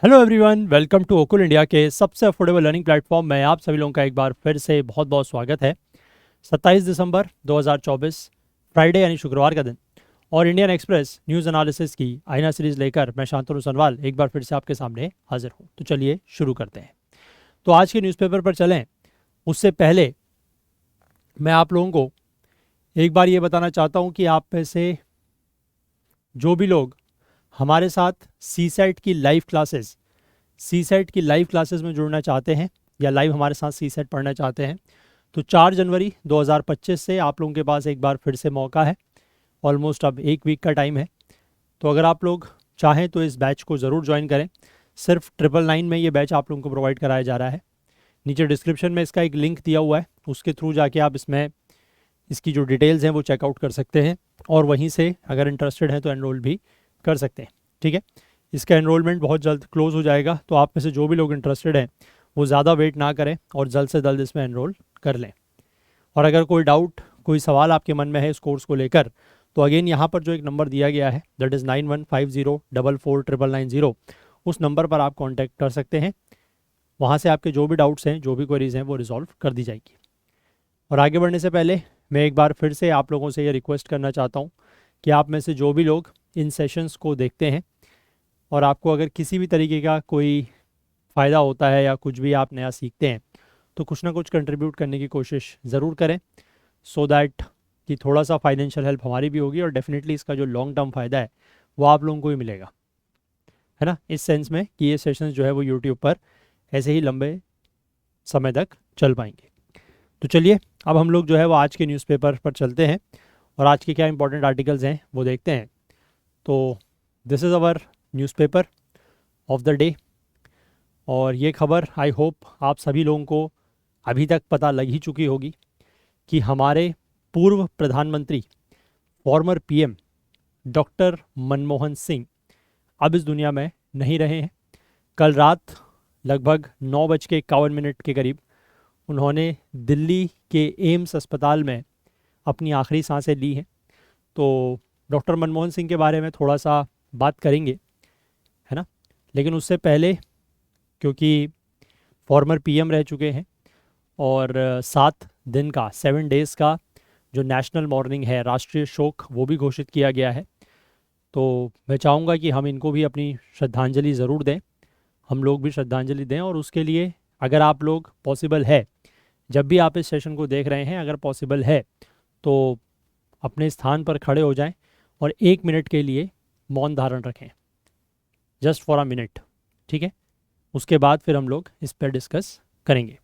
Hello everyone, welcome to ओकुल India के सबसे अफोर्डेबल लर्निंग प्लेटफॉर्म में आप सभी लोगों का एक बार फिर से बहुत बहुत स्वागत है। 27 दिसंबर 2024 फ्राइडे यानी शुक्रवार का दिन और इंडियन एक्सप्रेस न्यूज़ एनालिसिस की आईना सीरीज लेकर मैं शांतनु सनवाल एक बार फिर से आपके सामने हाजिर हूँ। तो चलिए शुरू करते हैं। तो आज के न्यूज़पेपर पर चलें उससे पहले मैं आप लोगों को एक बार ये बताना चाहता हूँ कि आप में से जो भी लोग हमारे साथ सी सेट की लाइव क्लासेस में जुड़ना चाहते हैं या लाइव हमारे साथ सी सेट पढ़ना चाहते हैं तो 4 जनवरी 2025 से आप लोगों के पास एक बार फिर से मौका है। ऑलमोस्ट अब एक वीक का टाइम है। तो अगर आप लोग चाहें तो इस बैच को ज़रूर ज्वाइन करें। सिर्फ 999 में ये बैच आप लोगों को प्रोवाइड कराया जा रहा है। नीचे डिस्क्रिप्शन में इसका एक लिंक दिया हुआ है, उसके थ्रू जाके आप इसमें इसकी जो डिटेल्स हैं वो चेकआउट कर सकते हैं और वहीं से अगर इंटरेस्टेड हैं तो एनरोल भी कर सकते हैं। ठीक है, इसका एनरोलमेंट बहुत जल्द क्लोज हो जाएगा, तो आप में से जो भी लोग इंटरेस्टेड हैं वो ज़्यादा वेट ना करें और जल्द से जल्द इसमें एनरोल कर लें। और अगर कोई डाउट, कोई सवाल आपके मन में है इस कोर्स को लेकर, तो अगेन यहाँ पर जो एक नंबर दिया गया है दैट इज़ 9150449990, उस नंबर पर आप कॉन्टैक्ट कर सकते हैं। वहाँ से आपके जो भी डाउट्स हैं, जो भी क्वेरीज हैं, वो रिजॉल्व कर दी जाएगी। और आगे बढ़ने से पहले मैं एक बार फिर से आप लोगों से ये रिक्वेस्ट करना चाहता हूँ कि आप में से जो भी लोग इन सेशंस को देखते हैं और आपको अगर किसी भी तरीके का कोई फ़ायदा होता है या कुछ भी आप नया सीखते हैं तो कुछ ना कुछ कंट्रीब्यूट करने की कोशिश ज़रूर करें, सो दैट कि थोड़ा सा फाइनेंशियल हेल्प हमारी भी होगी और डेफिनेटली इसका जो लॉन्ग टर्म फ़ायदा है वो आप लोगों को ही मिलेगा, है ना। इस सेंस में कि ये सेशंस जो है वो यूट्यूब पर ऐसे ही लंबे समय तक चल पाएंगे। तो चलिए अब हम लोग जो है वो आज के न्यूज़पेपर पर चलते हैं और आज के क्या इंपॉर्टेंट आर्टिकल्स हैं वो देखते हैं। तो this is our newspaper of the day और ये खबर आई होप आप सभी लोगों को अभी तक पता लग ही चुकी होगी कि हमारे पूर्व प्रधानमंत्री, former PM doctor Manmohan Singh अब इस दुनिया में नहीं रहे हैं। कल रात लगभग 9:51 के करीब उन्होंने दिल्ली के एम्स अस्पताल में अपनी आखिरी सांसें ली हैं। तो डॉक्टर मनमोहन सिंह के बारे में थोड़ा सा बात करेंगे, है ना। लेकिन उससे पहले, क्योंकि फॉर्मर पीएम रह चुके हैं और 7 दिन का 7 डेज़ का जो नेशनल मॉर्निंग है, राष्ट्रीय शोक, वो भी घोषित किया गया है। तो मैं चाहूँगा कि हम इनको भी अपनी श्रद्धांजलि ज़रूर दें, हम लोग भी श्रद्धांजलि दें। और उसके लिए अगर आप लोग पॉसिबल है, जब भी आप इस सेशन को देख रहे हैं, अगर पॉसिबल है तो अपने स्थान पर खड़े हो जाएं और 1 मिनट के लिए मौन धारण रखें, जस्ट फॉर अ मिनट। ठीक है, उसके बाद फिर हम लोग इस पर डिस्कस करेंगे।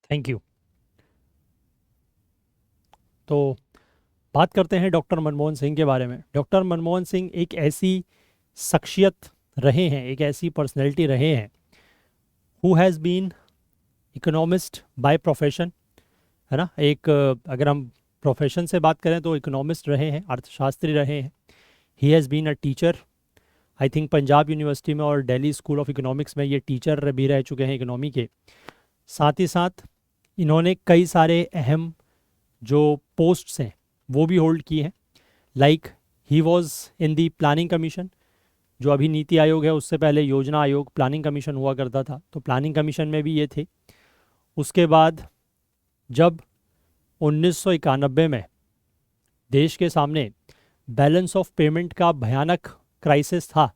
Thank you. तो बात करते हैं डॉक्टर मनमोहन सिंह के बारे में। डॉक्टर मनमोहन सिंह एक ऐसी शख्सियत रहे हैं, एक ऐसी पर्सनैलिटी रहे हैं who has been economist by profession, है ना। एक अगर हम प्रोफेशन से बात करें तो इकोनॉमिस्ट रहे हैं, अर्थशास्त्री रहे हैं। He has been a teacher, I think Punjab university में और दिल्ली स्कूल ऑफ इकोनॉमिक्स में ये टीचर भी रह चुके हैं इकोनॉमी के। साथ ही साथ इन्होंने कई सारे अहम जो पोस्ट्स हैं वो भी होल्ड की हैं। Like he was in the planning commission, जो अभी नीति आयोग है, उससे पहले योजना आयोग, प्लानिंग कमीशन हुआ करता था, तो प्लानिंग कमीशन में भी ये थे। उसके बाद जब 1991 में देश के सामने बैलेंस ऑफ पेमेंट का भयानक क्राइसिस था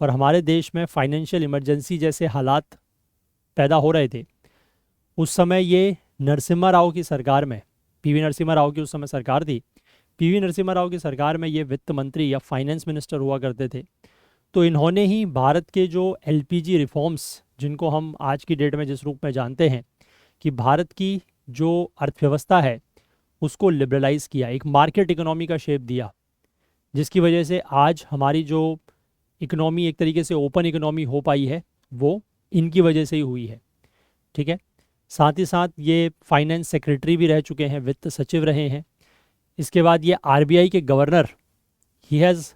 और हमारे देश में फाइनेंशियल इमरजेंसी जैसे हालात पैदा हो रहे थे, उस समय ये नरसिम्हा राव की सरकार में, पीवी नरसिम्हा राव की उस समय सरकार थी, पीवी नरसिम्हा राव की सरकार में ये वित्त मंत्री या फाइनेंस मिनिस्टर हुआ करते थे। तो इन्होंने ही भारत के जो एलपीजी रिफॉर्म्स, जिनको हम आज की डेट में जिस रूप में जानते हैं कि भारत की जो अर्थव्यवस्था है उसको लिबरलाइज किया, एक मार्केट इकोनॉमी का शेप दिया, जिसकी वजह से आज हमारी जो इकोनॉमी एक तरीके से ओपन इकोनॉमी हो पाई है वो इनकी वजह से ही हुई है। ठीक है, साथ ही साथ ये फाइनेंस सेक्रेटरी भी रह चुके हैं, वित्त सचिव रहे हैं। इसके बाद ये आरबीआई के governor, he has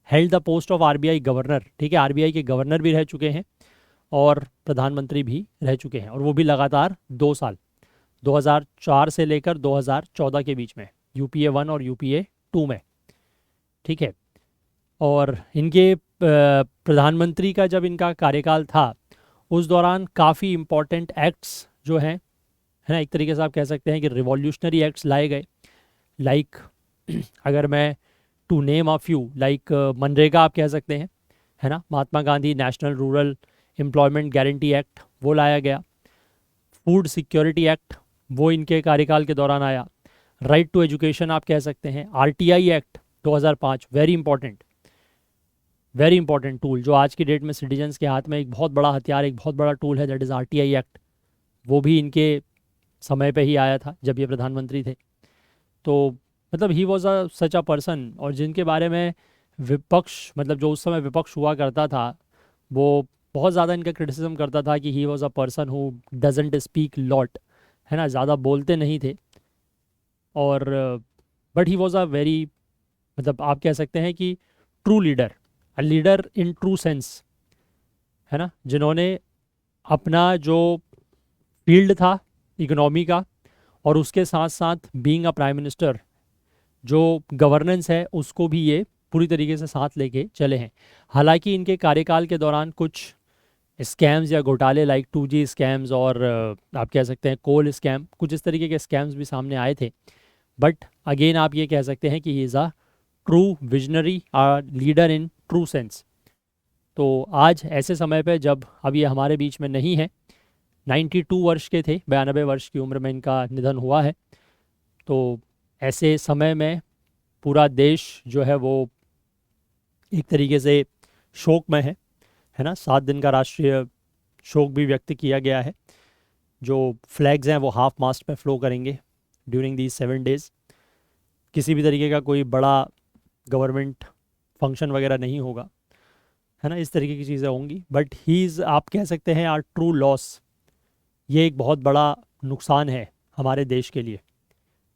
held the post of RBI governor. ठीक है, आरबीआई के गवर्नर भी रह चुके हैं और प्रधानमंत्री भी रह चुके हैं, और वो भी लगातार 2 साल, 2004 से लेकर 2014 के बीच में, यूपीए 1 और यूपीए 2 में। ठीक है, और इनके प्रधानमंत्री का जब इनका कार्यकाल था उस दौरान काफ़ी इम्पोर्टेंट एक्ट्स जो हैं, है ना, एक तरीके से आप कह सकते हैं कि रिवॉल्यूशनरी एक्ट्स लाए गए। लाइक अगर मैं to name a few, like MNREGA आप कह सकते हैं, है ना, Mahatma Gandhi national rural employment guarantee act वो लाया गया। फूड सिक्योरिटी एक्ट वो इनके कार्यकाल के दौरान आया। राइट टू एजुकेशन आप कह सकते हैं। RTI act 2005, very important tool, जो आज की डेट में सिटीजन्स के हाथ में एक बहुत बड़ा हथियार, एक बहुत बड़ा टूल है, दैट इज़ आरटीआई एक्ट। वो भी इनके समय पे ही आया था जब ये प्रधानमंत्री थे। तो मतलब he was a such a person, और जिनके बारे में विपक्ष, मतलब जो उस समय विपक्ष हुआ करता था, वो बहुत ज़्यादा इनका क्रिटिसिज्म करता था कि he was a person who doesn't speak lot, है ना, ज़्यादा बोलते नहीं थे। और but he was a very, मतलब आप कह सकते हैं कि true leader, a leader in true sense, है ना, जिन्होंने अपना जो फील्ड था इकोनॉमी का, और उसके साथ साथ बीइंग अ प्राइम मिनिस्टर, जो गवर्नेंस है उसको भी ये पूरी तरीके से साथ लेके चले हैं। हालांकि इनके कार्यकाल के दौरान कुछ स्कैम्स या घोटाले, लाइक 2G स्कैम्स, और आप कह सकते हैं कोल स्कैम, कुछ इस तरीके के स्कैम्स भी सामने आए थे। बट अगेन आप ये कह सकते हैं कि he is a true visionary, ah leader in true sense. तो आज ऐसे समय पे जब अब ये हमारे बीच में नहीं है, 92 वर्ष के थे, 92 वर्ष की उम्र में इनका निधन हुआ है। तो ऐसे समय में पूरा देश जो है वो एक तरीके से शोक में है ना। 7 दिन का राष्ट्रीय शोक भी व्यक्त किया गया है। जो फ्लैग्स हैं वो हाफ मास्ट पे फ्लो करेंगे ड्यूरिंग दीज 7 डेज़। किसी भी तरीके का कोई बड़ा गवर्नमेंट फंक्शन वगैरह नहीं होगा, है ना, इस तरीके की चीज़ें होंगी। बट ही इज़, आप कह सकते हैं, आर ट्रू लॉस। ये एक बहुत बड़ा नुकसान है हमारे देश के लिए,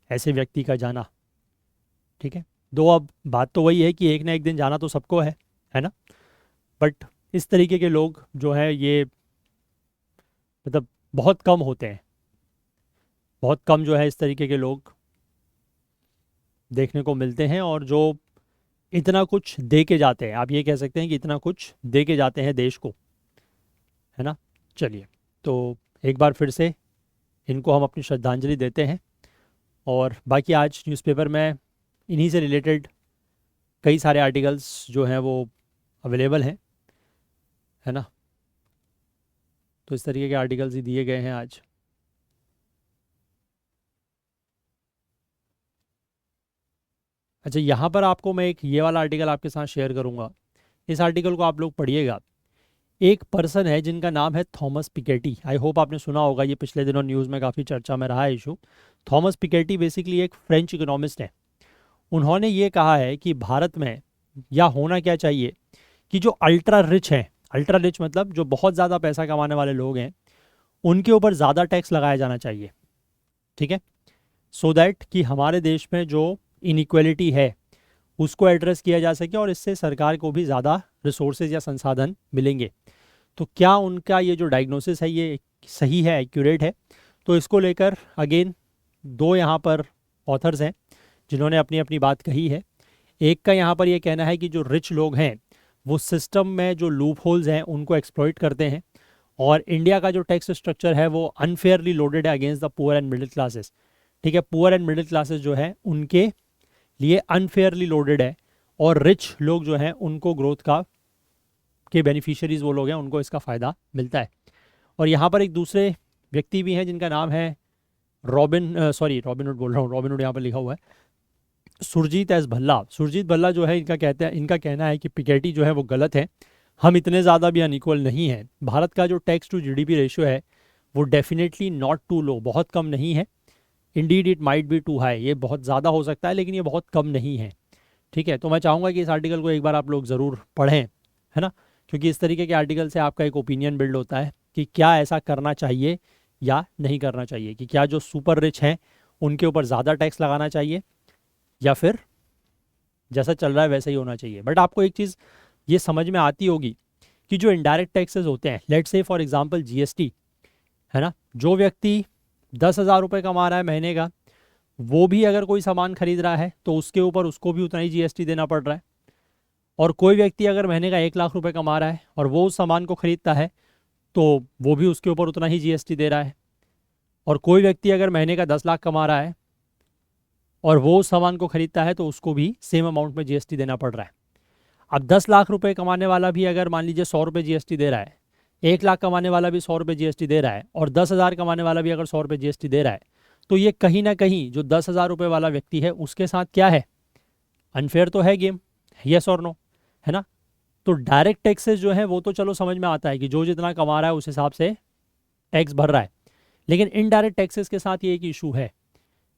ऐसे व्यक्ति का जाना। ठीक है, दो अब बात तो वही है कि एक ना एक दिन जाना तो सबको है ना। बट इस तरीके के लोग जो है ये मतलब बहुत कम होते हैं, बहुत कम जो है इस तरीके के लोग देखने को मिलते हैं, और जो इतना कुछ दे के जाते हैं, आप ये कह सकते हैं कि इतना कुछ दे के जाते हैं देश को, है ना। चलिए, तो एक बार फिर से इनको हम अपनी श्रद्धांजलि देते हैं। और बाकी आज न्यूज़पेपर में इन्हीं से रिलेटेड कई सारे आर्टिकल्स जो हैं वो अवेलेबल हैं, है ना। तो इस तरीके के आर्टिकल्स ही दिए गए हैं आज। अच्छा, यहाँ पर आपको मैं एक ये वाला आर्टिकल आपके साथ शेयर करूँगा। इस आर्टिकल को आप लोग पढ़िएगा। एक पर्सन है जिनका नाम है थॉमस पिकेटी। आई होप आपने सुना होगा, ये पिछले दिनों न्यूज़ में काफ़ी चर्चा में रहा है इशू। थॉमस पिकेटी बेसिकली एक फ्रेंच इकोनॉमिस्ट है। उन्होंने ये कहा है कि भारत में या होना क्या चाहिए कि जो अल्ट्रा रिच हैं, अल्ट्रा रिच मतलब जो बहुत ज़्यादा पैसा कमाने वाले लोग हैं, उनके ऊपर ज़्यादा टैक्स लगाया जाना चाहिए। ठीक है, सो दैट कि हमारे देश में जो इनइक्वालिटी है उसको एड्रेस किया जा सके, और इससे सरकार को भी ज़्यादा रिसोर्सेज या संसाधन मिलेंगे। तो क्या उनका ये जो डायग्नोसिस है ये सही है, एक्यूरेट है? तो इसको लेकर अगेन 2 यहाँ पर ऑथर्स हैं जिन्होंने अपनी अपनी बात कही है। एक का यहाँ पर ये कहना है कि जो रिच लोग हैं वो सिस्टम में जो लूप होल्स हैं उनको एक्सप्लॉइट करते हैं, और इंडिया का जो टैक्स स्ट्रक्चर है वो अनफेयरली लोडेड है against the poor and middle classes. ठीक है, पुअर एंड मिडिल क्लासेस जो है उनके लिए अनफेयरली लोडेड है, और रिच लोग जो हैं उनको ग्रोथ का के बेनिफिशियरीज वो लोग हैं, उनको इसका फ़ायदा मिलता है। और यहाँ पर एक दूसरे व्यक्ति भी हैं जिनका नाम है रॉबिनहुड बोल रहा हूँ, रॉबिनहुड यहाँ पर लिखा हुआ है, सुरजीत एस भल्ला। सुरजीत भल्ला जो है इनका कहना है कि पिकेटी जो है वो गलत है, हम इतने ज़्यादा भी अनइक्वल नहीं है। भारत का जो टैक्स टू जीडीपी रेशियो है वो डेफिनेटली नॉट टू लो, बहुत कम नहीं है। Indeed it might be too high, ये बहुत ज़्यादा हो सकता है लेकिन ये बहुत कम नहीं है। ठीक है, तो मैं चाहूँगा कि इस आर्टिकल को एक बार आप लोग ज़रूर पढ़ें, है ना, क्योंकि इस तरीके के आर्टिकल से आपका एक ओपिनियन बिल्ड होता है कि क्या ऐसा करना चाहिए या नहीं करना चाहिए, कि क्या जो सुपर रिच हैं उनके ऊपर ज़्यादा टैक्स लगाना चाहिए या फिर जैसा चल रहा है वैसे ही होना चाहिए। बट आपको एक चीज़ ये समझ में आती होगी कि जो इनडायरेक्ट टैक्सेस होते हैं, let's say for example GST, है ना, जो व्यक्ति 10,000 रुपये कमा रहा है महीने का, वो भी अगर कोई सामान खरीद रहा है तो उसके ऊपर उसको भी उतना ही जीएसटी देना पड़ रहा है। और कोई व्यक्ति अगर महीने का 1 लाख रुपए कमा रहा है और वो उस सामान को खरीदता है तो वो भी उसके ऊपर उतना ही जीएसटी दे रहा है। और कोई व्यक्ति अगर महीने का 10 लाख कमा रहा है और वो उस सामान को खरीदता है तो उसको भी सेम अमाउंट में जीएसटी देना पड़ रहा है। अब 10 लाख रुपए कमाने वाला भी अगर मान लीजिए 100 रुपये जीएसटी दे रहा है, 1 लाख कमाने वाला भी 100 रुपये जीएसटी दे रहा है, और 10,000 कमाने वाला भी अगर 100 रुपये जीएसटी दे रहा है, तो ये कहीं ना कहीं जो 10,000 रुपये वाला व्यक्ति है उसके साथ क्या है, अनफेयर तो है गेम, यस और नो, है ना। तो डायरेक्ट टैक्सेस जो है वो तो चलो समझ में आता है कि जो जितना कमा रहा है उस हिसाब से टैक्स भर रहा है, लेकिन इनडायरेक्ट टैक्सेस के साथ ये एक इशू है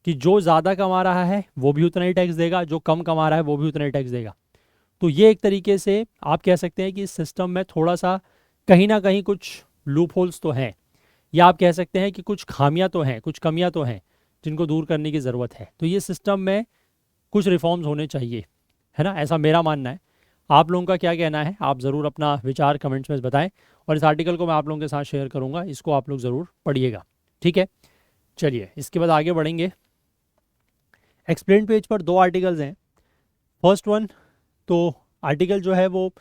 कि जो ज़्यादा कमा रहा है वो भी उतना ही टैक्स देगा, जो कम कमा रहा है वो भी उतना ही टैक्स देगा। तो ये एक तरीके से आप कह सकते हैं कि इस सिस्टम में थोड़ा सा कहीं ना कहीं कुछ लूप होल्स तो हैं, या आप कह सकते हैं कि कुछ खामियां तो हैं, कुछ कमियां तो हैं जिनको दूर करने की ज़रूरत है। तो ये सिस्टम में कुछ रिफॉर्म्स होने चाहिए, है ना, ऐसा मेरा मानना है। आप लोगों का क्या कहना है, आप ज़रूर अपना विचार कमेंट्स में बताएं, और इस आर्टिकल को मैं आप लोगों के साथ शेयर करूँगा, इसको आप लोग ज़रूर पढ़िएगा। ठीक है, चलिए इसके बाद आगे बढ़ेंगे। एक्सप्लेन पेज पर 2 आर्टिकल्स हैं। फर्स्ट वन तो आर्टिकल जो है वो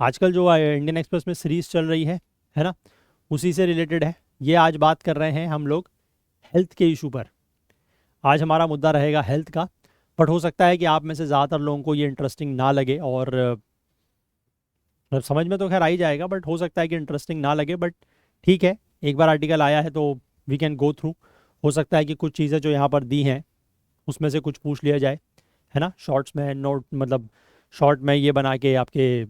आजकल जो इंडियन एक्सप्रेस में सीरीज़ चल रही है ना, उसी से रिलेटेड है। ये आज बात कर रहे हैं हम लोग हेल्थ के इशू पर। आज हमारा मुद्दा रहेगा हेल्थ का, बट हो सकता है कि आप में से ज़्यादातर लोगों को ये इंटरेस्टिंग ना लगे, और समझ में तो खैर आ ही जाएगा, बट हो सकता है कि इंटरेस्टिंग ना लगे। बट ठीक है, एक बार आर्टिकल आया है तो वी कैन गो थ्रू। हो सकता है कि कुछ चीज़ें जो यहाँ पर दी हैं उसमें से कुछ पूछ लिया जाए, है ना, शॉर्ट्स में नोट, मतलब शॉर्ट में ये बना के आपके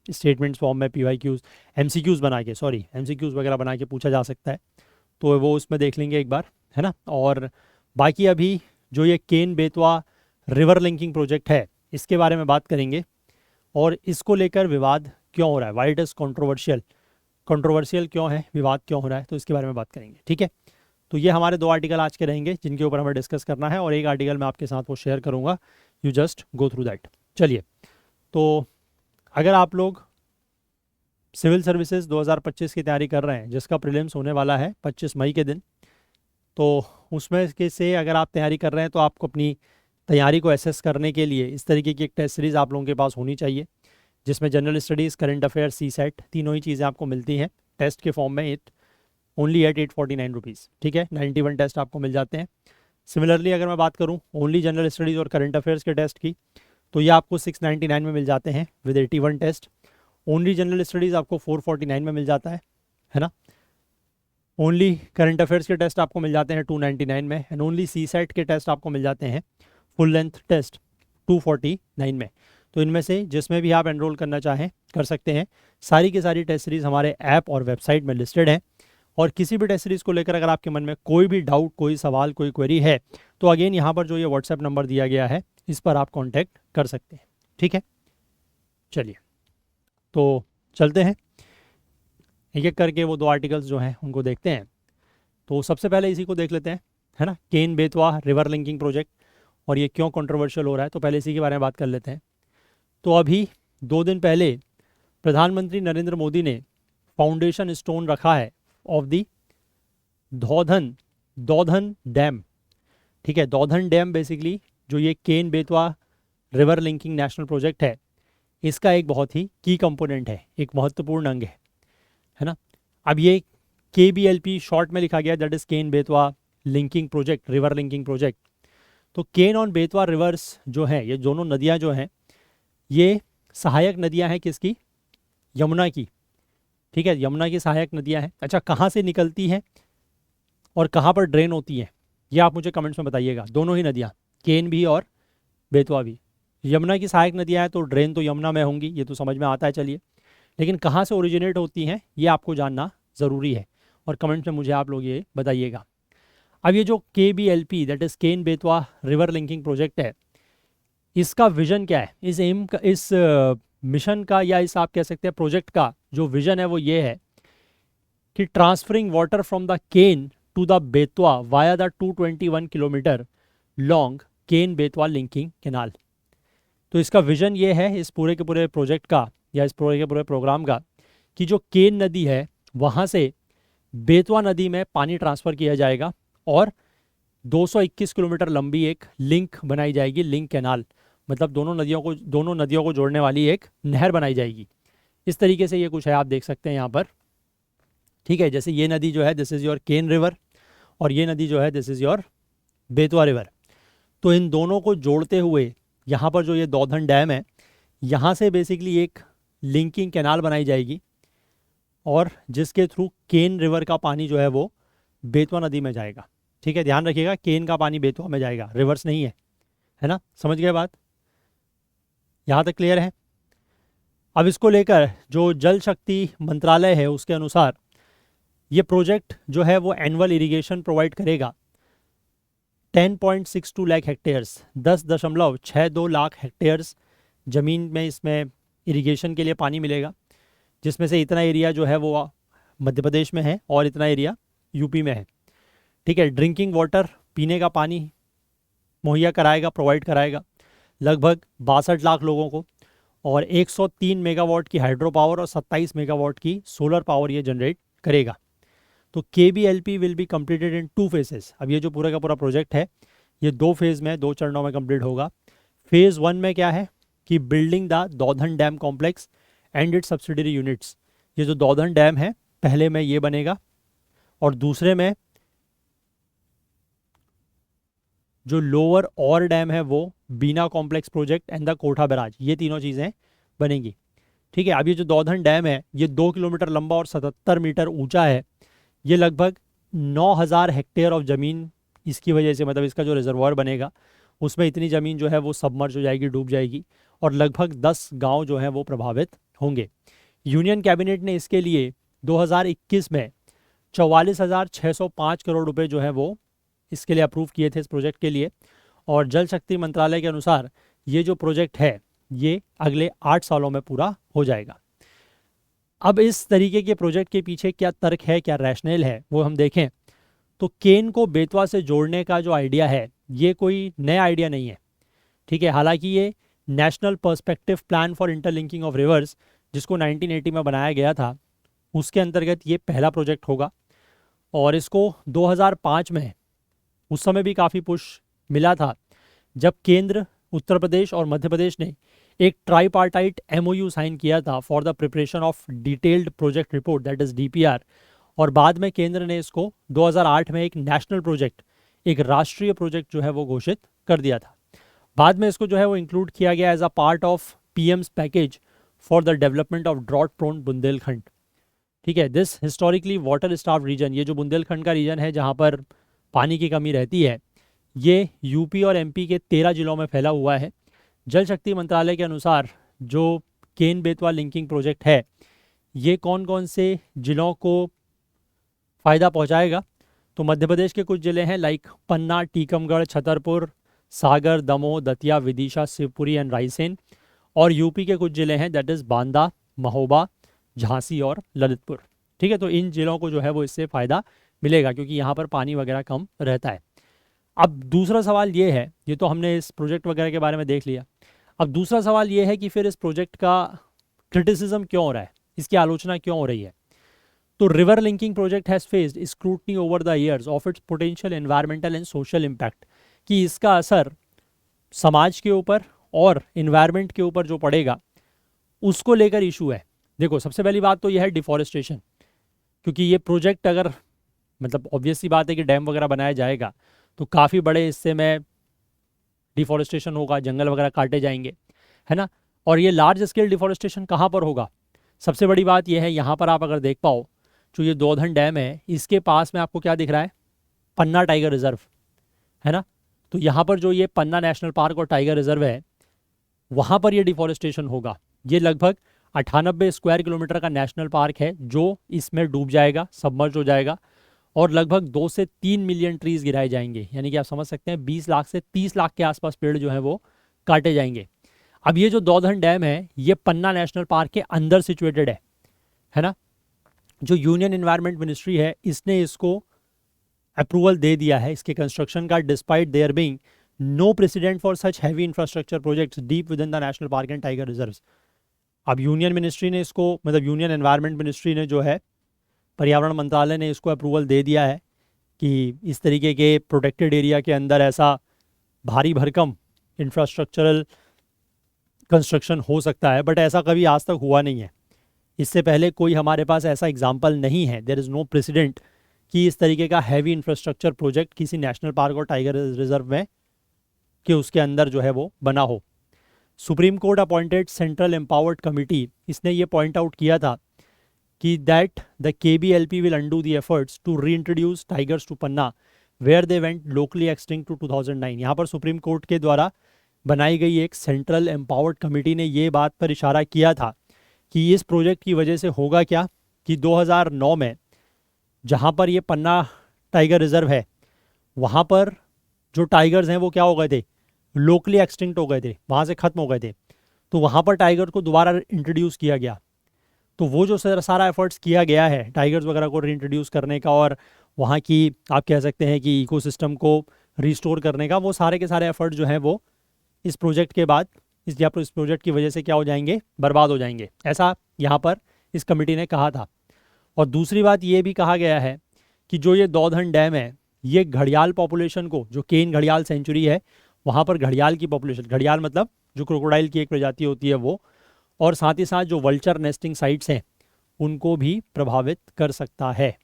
स्टेटमेंट्स फॉर्म में PYQs MCQs बना के, सॉरी MCQs वगैरह बना के पूछा जा सकता है, तो वो उसमें देख लेंगे एक बार, है ना। और बाकी अभी जो ये Ken Betwa river linking project है इसके बारे में बात करेंगे, और इसको लेकर विवाद क्यों हो रहा है, वाई इट इज़ कंट्रोवर्शियल क्यों है, विवाद क्यों हो रहा है, तो इसके बारे में बात करेंगे। ठीक है, तो ये हमारे 2 आर्टिकल आज के रहेंगे जिनके ऊपर हमें डिस्कस करना है, और एक आर्टिकल मैं आपके साथ वो शेयर करूँगा, you just go through that. चलिए, तो अगर आप लोग सिविल सर्विसेज 2025 की तैयारी कर रहे हैं जिसका प्रीलिम्स होने वाला है 25 मई के दिन, तो उसमें के से अगर आप तैयारी कर रहे हैं तो आपको अपनी तैयारी को एसेस करने के लिए इस तरीके की एक टेस्ट सीरीज़ आप लोगों के पास होनी चाहिए, जिसमें general studies, current affairs, CSET तीनों ही चीज़ें आपको मिलती हैं टेस्ट के फॉर्म में, ओनली एट 849 रुपीज़। ठीक है, 91 टेस्ट आपको मिल जाते हैं। सिमिलरली अगर मैं बात करूँ ओनली जनरल स्टडीज़ और करंट अफेयर्स के टेस्ट की, तो ये आपको 699 में मिल जाते हैं with 81 test. Only general studies आपको 449 में मिल जाता है ना। ओनली करंट अफेयर्स के टेस्ट आपको मिल जाते हैं 299 में, एंड ओनली CSET के टेस्ट आपको मिल जाते हैं फुल लेंथ टेस्ट 249 में। तो इनमें से जिसमें भी आप एनरोल करना चाहें कर सकते हैं। सारी की सारी टेस्ट सीरीज़ हमारे ऐप और वेबसाइट में लिस्टेड हैं, और किसी भी टेस्ट सीरीज़ को लेकर अगर आपके मन में कोई भी डाउट, कोई सवाल, कोई क्वेरी है, तो अगेन यहाँ पर जो ये व्हाट्सएप नंबर दिया गया है इस पर आप कॉन्टैक्ट कर सकते हैं। ठीक है, चलिए तो चलते हैं एक एक करके वो 2 आर्टिकल्स जो हैं उनको देखते हैं। तो सबसे पहले इसी को देख लेते हैं, है ना, केन बेतवा रिवर लिंकिंग प्रोजेक्ट, और ये क्यों कंट्रोवर्शियल हो रहा है, तो पहले इसी के बारे में बात कर लेते हैं। तो अभी 2 दिन पहले प्रधानमंत्री नरेंद्र मोदी ने फाउंडेशन स्टोन रखा है ऑफ दी दौधन डैम। ठीक है, दौधन डैम बेसिकली जो ये Ken Betwa river linking national project है, इसका एक बहुत ही की कंपोनेंट है, एक महत्वपूर्ण अंग है ना। अब ये KBLP शॉर्ट में लिखा गया, that is Ken Betwa linking project, river linking project. तो केन और बेतवा रिवर्स जो हैं, ये दोनों नदियाँ जो हैं, ये सहायक नदियाँ हैं किसकी? यमुना की। ठीक है, यमुना की सहायक नदियाँ हैं। अच्छा, कहाँ से निकलती हैं और कहाँ पर ड्रेन होती हैं, ये आप मुझे कमेंट्स में बताइएगा। दोनों ही नदियाँ, केन भी और बेतवा भी। यमुना की सहायक नदियाँ हैं तो ड्रेन तो यमुना में होंगी, ये तो समझ में आता है। चलिए, लेकिन कहाँ से ओरिजिनेट होती हैं ये आपको जानना ज़रूरी है, और कमेंट्स में मुझे आप लोग ये बताइएगा। अब ये जो KBLP that is Ken Betwa river linking project है, इसका विजन क्या है? इस एम का, इस मिशन का, या इस आप कह सकते हैं प्रोजेक्ट का जो विजन है वो ये है कि transferring water from the Ken to the Betwa via the 221 kilometre long Ken Betwa linking canal. तो इसका विजन ये है इस पूरे के पूरे प्रोजेक्ट का, या इस पूरे के पूरे प्रोग्राम का, कि जो केन नदी है वहाँ से बेतवा नदी में पानी ट्रांसफ़र किया जाएगा और 221 किलोमीटर लंबी एक लिंक बनाई जाएगी, लिंक कैनाल, मतलब दोनों नदियों को जोड़ने वाली एक नहर बनाई जाएगी। इस तरीके से ये कुछ है, आप देख सकते हैं यहाँ पर। ठीक है, जैसे ये नदी जो है this is your Ken river, और ये नदी जो है this is your Betwa river. तो इन दोनों को जोड़ते हुए यहाँ पर जो ये दौधन डैम है, यहाँ से बेसिकली एक लिंकिंग कैनाल बनाई जाएगी, और जिसके थ्रू केन रिवर का पानी जो है वो बेतवा नदी में जाएगा। ठीक है, ध्यान रखिएगा, केन का पानी बेतवा में जाएगा, रिवर्स नहीं है ना? समझ गए बात? यहाँ तक क्लियर है? अब इसको लेकर जो जल शक्ति मंत्रालय है उसके अनुसार ये प्रोजेक्ट जो है वो एनुअल इरिगेशन प्रोवाइड करेगा 10.62 लाख हेक्टेयर्स, 10.62 लाख हेक्टेयर्स ज़मीन में इसमें इरिगेशन के लिए पानी मिलेगा, जिसमें से इतना एरिया जो है वो मध्य प्रदेश में है और इतना एरिया यूपी में है। ठीक है, ड्रिंकिंग वाटर, पीने का पानी मुहैया कराएगा, प्रोवाइड कराएगा लगभग 62 लाख लोगों को, और 103 मेगावाट की हाइड्रो पावर और 27 मेगावाट की सोलर पावर ये जनरेट करेगा। तो KBLP will be completed in 2 phases. अब ये जो पूरा का पूरा प्रोजेक्ट है ये 2 फेज़ में, 2 चरणों में कंप्लीट होगा। फेज़ 1 में क्या है कि building the Daudhan dam complex and it's subsidiary units. ये जो दौधन डैम है पहले में ये बनेगा, और दूसरे में जो लोअर और डैम है वो बीना कॉम्प्लेक्स प्रोजेक्ट एंड द कोठा बैराज, ये तीनों चीज़ें बनेंगी। ठीक है, अब ये जो दौधन डैम है ये 2 किलोमीटर लंबा और 77 मीटर ऊंचा है। ये लगभग 9000 हेक्टेयर ऑफ ज़मीन इसकी वजह से, मतलब इसका जो रिजर्वायर बनेगा उसमें इतनी ज़मीन जो है वो सबमर्ज हो जाएगी, डूब जाएगी, और लगभग 10 गांव जो हैं वो प्रभावित होंगे। यूनियन कैबिनेट ने इसके लिए 2021 में 44,605 करोड़ रुपए जो है वो इसके लिए अप्रूव किए थे, इस प्रोजेक्ट के लिए। और जल शक्ति मंत्रालय के अनुसार ये जो प्रोजेक्ट है ये अगले 8 सालों में पूरा हो जाएगा। अब इस तरीके के प्रोजेक्ट के पीछे क्या तर्क है, क्या रैशनल है, वो हम देखें तो केन को बेतवा से जोड़ने का जो आइडिया है ये कोई नया आइडिया नहीं है। ठीक है, हालांकि ये national perspective plan for interlinking of reverse जिसको 1980 में बनाया गया था उसके अंतर्गत ये पहला प्रोजेक्ट होगा, और इसको 2005 में, उस समय भी काफ़ी पुश मिला था जब केंद्र, उत्तर प्रदेश और मध्य प्रदेश ने एक ट्राईपार्टाइट MOU साइन किया था for the preparation of detailed project report that is DPR, और बाद में केंद्र ने इसको 2008 में एक नेशनल प्रोजेक्ट, एक राष्ट्रीय प्रोजेक्ट जो है वो घोषित कर दिया था। बाद में इसको जो है वो इंक्लूड किया गया as a part of PM's package for the development of drought prone Bundelkhand. ठीक है, this historically water starved region, ये जो बुंदेलखंड का रीजन है जहाँ पर पानी की कमी रहती है, ये यूपी और MP के 13 जिलों में फैला हुआ है। जल शक्ति मंत्रालय के अनुसार जो केन बेतवा लिंकिंग प्रोजेक्ट है ये कौन कौन से जिलों को फ़ायदा पहुंचाएगा, तो मध्य प्रदेश के कुछ ज़िले हैं like Panna, Tikamgarh, Chhatarpur, Sagar, Damoh, Datia, Vidisha, Shivpuri and Raisen, और यूपी के कुछ ज़िले हैं दैट इज़ बांदा, महोबा, झांसी और ललितपुर। ठीक है, तो इन ज़िलों को जो है वो इससे फ़ायदा मिलेगा क्योंकि यहाँ पर पानी वगैरह कम रहता है। अब दूसरा सवाल ये है, ये तो हमने इस प्रोजेक्ट वगैरह के बारे में देख लिया। अब दूसरा सवाल ये है कि फिर इस प्रोजेक्ट का क्रिटिसिज्म क्यों हो रहा है, इसकी आलोचना क्यों हो रही है। तो river linking project has faced scrutiny over the years of its potential environmental and social impact, कि इसका असर समाज के ऊपर और इन्वायरमेंट के ऊपर जो पड़ेगा उसको लेकर इशू है। देखो, सबसे पहली बात तो यह है डिफॉरेस्टेशन, क्योंकि ये प्रोजेक्ट अगर, मतलब ऑब्वियस सी बात है कि डैम वगैरह बनाया जाएगा तो काफ़ी बड़े हिस्से में डिफॉरेस्टेशन होगा, जंगल वगैरह काटे जाएंगे, है ना। और ये लार्ज स्केल डिफॉरेस्टेशन कहाँ पर होगा? सबसे बड़ी बात यह है, यहाँ पर आप अगर देख पाओ, जो ये दौधन डैम है इसके पास में आपको क्या दिख रहा है? पन्ना टाइगर रिजर्व, है ना। तो यहाँ पर जो ये पन्ना नेशनल पार्क और टाइगर रिजर्व है, वहाँ पर ये डिफॉरेस्टेशन होगा। ये लगभग 98 स्क्वायर किलोमीटर का नेशनल पार्क है जो इसमें डूब जाएगा, सबमर्ज हो जाएगा, और लगभग 2 से 3 मिलियन ट्रीज गिराए जाएंगे। यानी कि आप समझ सकते हैं 20 लाख से 30 लाख के आसपास पेड़ जो है वो काटे जाएंगे। अब ये जो दौधन डैम है ये पन्ना नेशनल पार्क के अंदर सिचुएटेड है ना। जो यूनियन एनवायरनमेंट मिनिस्ट्री है इसने इसको अप्रूवल दे दिया है इसके कंस्ट्रक्शन का, despite there being no precedent for such heavy infrastructure projects deep within the national park and tiger reserves. अब यूनियन मिनिस्ट्री ने इसको, मतलब यूनियन एनवायरनमेंट मिनिस्ट्री ने जो है, पर्यावरण मंत्रालय ने इसको अप्रूवल दे दिया है कि इस तरीके के प्रोटेक्टेड एरिया के अंदर ऐसा भारी भरकम इंफ्रास्ट्रक्चरल कंस्ट्रक्शन हो सकता है, बट ऐसा कभी आज तक हुआ नहीं है। इससे पहले कोई हमारे पास ऐसा एग्जाम्पल नहीं है, देयर इज़ नो प्रेसिडेंट कि इस तरीके का हैवी इंफ्रास्ट्रक्चर प्रोजेक्ट किसी नेशनल पार्क और टाइगर रिजर्व में कि उसके अंदर जो है वो बना हो। Supreme court appointed central empowered committee, इसने ये पॉइंट आउट किया था कि that the KBLP will undo the efforts to reintroduce tigers to Panna where they went locally extinct to 2009। यहाँ पर सुप्रीम कोर्ट के द्वारा बनाई गई एक सेंट्रल एम्पावर्ड कमेटी ने ये बात पर इशारा किया था कि इस प्रोजेक्ट की वजह से होगा क्या कि 2009 में जहाँ पर ये पन्ना टाइगर रिजर्व है वहाँ पर जो टाइगर्स हैं वो क्या हो गए थे? लोकली एक्सटिंक्ट हो गए थे, वहाँ से ख़त्म हो गए थे। तो वहाँ पर टाइगर को दोबारा इंट्रोड्यूस किया गया। तो वो जो सारा एफर्ट्स किया गया है टाइगर्स वगैरह को रीइंट्रोड्यूस करने का और वहाँ की आप कह सकते हैं कि इकोसिस्टम को रिस्टोर करने का, वो सारे के सारे एफर्ट जो हैं वो इस प्रोजेक्ट के बाद इस प्रोजेक्ट की वजह से क्या हो जाएंगे? बर्बाद हो जाएंगे, ऐसा यहाँ पर इस कमेटी ने कहा था। और दूसरी बात ये भी कहा गया है कि जो ये दौधन डैम है ये घड़ियाल पॉपुलेशन को, जो केन घड़ियाल सेंचुरी है वहाँ पर घड़ियाल की पॉपुलेशन, घड़ियाल मतलब जो क्रोकोडाइल की एक प्रजाति होती है वो, और साथ ही साथ जो वल्चर नेस्टिंग साइट्स हैं उनको भी प्रभावित कर सकता है।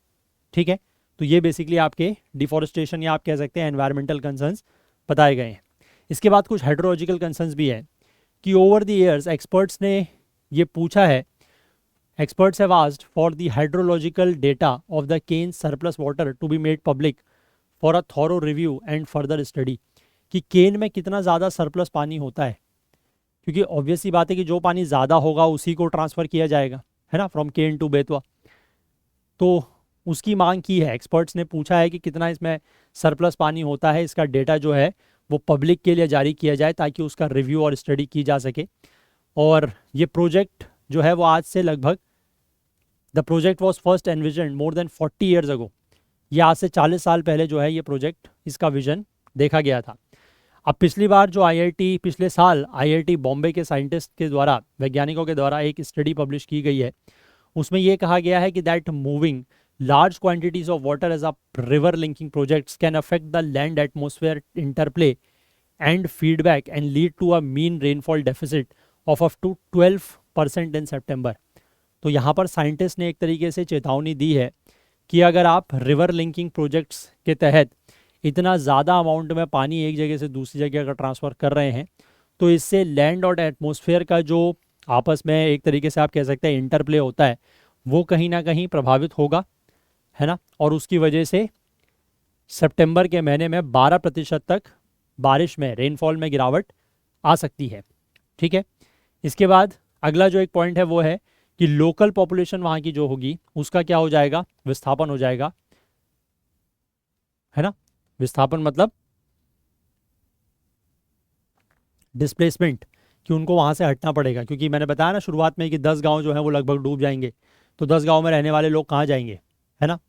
ठीक है, तो ये बेसिकली आपके डिफॉरेस्टेशन या आप कह सकते हैं एनवायरमेंटल कंसर्न्स बताए गए हैं। इसके बाद कुछ हाइड्रोलॉजिकल कंसर्न्स भी हैं कि ओवर द ईयर्स एक्सपर्ट्स ने ये पूछा है, experts have asked for the hydrological data of the Kane surplus water to be made public for a thorough review and further study। कि केन में कितना ज़्यादा सरप्लस पानी होता है, क्योंकि ऑब्वियस सी बात है कि जो पानी ज़्यादा होगा उसी को ट्रांसफ़र किया जाएगा, है ना, फ्रॉम केन टू बेतवा। तो उसकी मांग की है, एक्सपर्ट्स ने पूछा है कि कितना इसमें सरप्लस पानी होता है, इसका डेटा जो है वो पब्लिक के लिए जारी किया जाए ताकि उसका रिव्यू और स्टडी की जा सके। और ये प्रोजेक्ट जो है वो आज से लगभग, the project was first envision more than 40 years ago, ये आज से 40 साल पहले जो है ये प्रोजेक्ट, इसका विजन देखा गया था। अब पिछली बार जो पिछले साल IIT बॉम्बे के साइंटिस्ट के द्वारा, वैज्ञानिकों के द्वारा एक स्टडी पब्लिश की गई है, उसमें ये कहा गया है कि that moving large quantities of water as a river linking projects can affect the land atmosphere interplay and feedback and lead to a mean rainfall deficit of up to 12% in September। तो यहाँ पर scientist ने एक तरीके से चेतावनी दी है कि अगर आप रिवर लिंकिंग प्रोजेक्ट्स के तहत इतना ज़्यादा अमाउंट में पानी एक जगह से दूसरी जगह अगर ट्रांसफ़र कर रहे हैं तो इससे लैंड और एटमॉस्फेयर का जो आपस में एक तरीके से आप कह सकते हैं इंटरप्ले होता है वो कहीं ना कहीं प्रभावित होगा, है ना। और उसकी वजह से सितंबर के महीने में 12% तक बारिश में, रेनफॉल में गिरावट आ सकती है। ठीक है, इसके बाद अगला जो एक पॉइंट है वो है कि लोकल पॉपुलेशन वहाँ की जो होगी उसका क्या हो जाएगा? विस्थापन हो जाएगा, है ना। विस्थापन मतलब डिस्प्लेसमेंट, कि उनको वहाँ से हटना पड़ेगा, क्योंकि मैंने बताया ना शुरुआत में कि 10 गांव जो हैं वो लगभग डूब जाएंगे, तो 10 गांव में रहने वाले लोग कहाँ जाएंगे, है ना।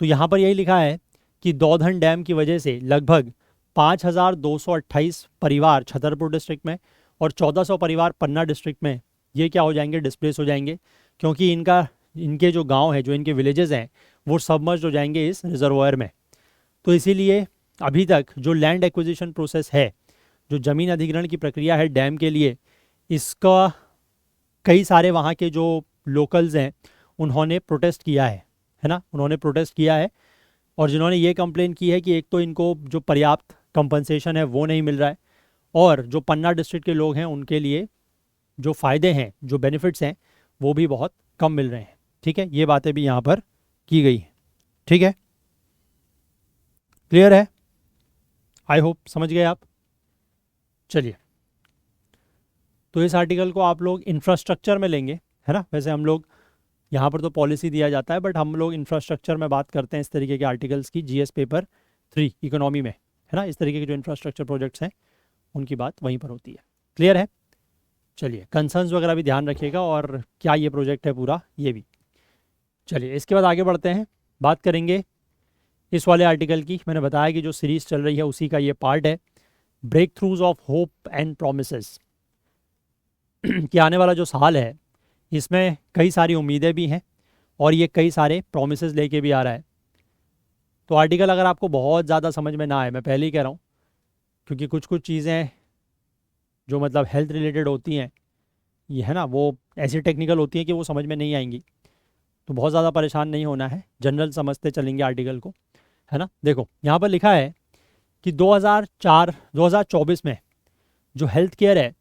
तो यहाँ पर यही लिखा है कि दौधन डैम की वजह से लगभग 5228 परिवार छतरपुर डिस्ट्रिक्ट में और 1400 परिवार पन्ना डिस्ट्रिक्ट में ये क्या हो जाएंगे? डिस्प्लेस हो जाएंगे, क्योंकि इनके जो गांव है, जो इनके विलेजेस हैं वो सबमर्ज हो जाएंगे इस रिजर्वायर में। तो इसीलिए अभी तक जो लैंड एक्विजिशन प्रोसेस है, जो ज़मीन अधिग्रहण की प्रक्रिया है डैम के लिए, इसका कई सारे वहाँ के जो लोकल्स हैं उन्होंने प्रोटेस्ट किया है ना, उन्होंने प्रोटेस्ट किया है। और जिन्होंने ये कंप्लेन की है कि एक तो इनको जो पर्याप्त कंपनसेशन है वो नहीं मिल रहा है, और जो पन्ना डिस्ट्रिक्ट के लोग हैं उनके लिए जो फ़ायदे हैं, जो बेनिफिट्स हैं, वो भी बहुत कम मिल रहे हैं। ठीक है, ये बातें भी यहाँ पर की गई हैं। ठीक है, क्लियर है? आई होप समझ गए आप। चलिए, तो इस आर्टिकल को आप लोग इंफ्रास्ट्रक्चर में लेंगे, है ना। वैसे हम लोग यहाँ पर तो पॉलिसी दिया जाता है, बट हम लोग इंफ्रास्ट्रक्चर में बात करते हैं इस तरीके के आर्टिकल्स की, जीएस पेपर 3 इकोनॉमी में, है ना। इस तरीके के जो इंफ्रास्ट्रक्चर प्रोजेक्ट्स हैं उनकी बात वहीं पर होती है। क्लियर है? चलिए, कंसर्न्स वगैरह भी ध्यान रखिएगा और क्या ये प्रोजेक्ट है पूरा, ये भी। चलिए, इसके बाद आगे बढ़ते हैं, बात करेंगे इस वाले आर्टिकल की। मैंने बताया कि जो सीरीज़ चल रही है उसी का ये पार्ट है, breakthroughs of hope and promises. कि आने वाला जो साल है इसमें कई सारी उम्मीदें भी हैं और ये कई सारे प्रोमिसेस लेके भी आ रहा है। तो आर्टिकल अगर आपको बहुत ज़्यादा समझ में ना आए, मैं पहले ही कह रहा हूँ, क्योंकि कुछ कुछ चीज़ें जो मतलब हेल्थ रिलेटेड होती हैं, ये है ना, वो ऐसी टेक्निकल होती हैं कि वो समझ में नहीं आएंगी, तो बहुत ज़्यादा परेशान नहीं होना है, जनरल समझते चलेंगे आर्टिकल को, है ना। देखो, यहाँ पर लिखा है कि 2024 में जो हेल्थ केयर है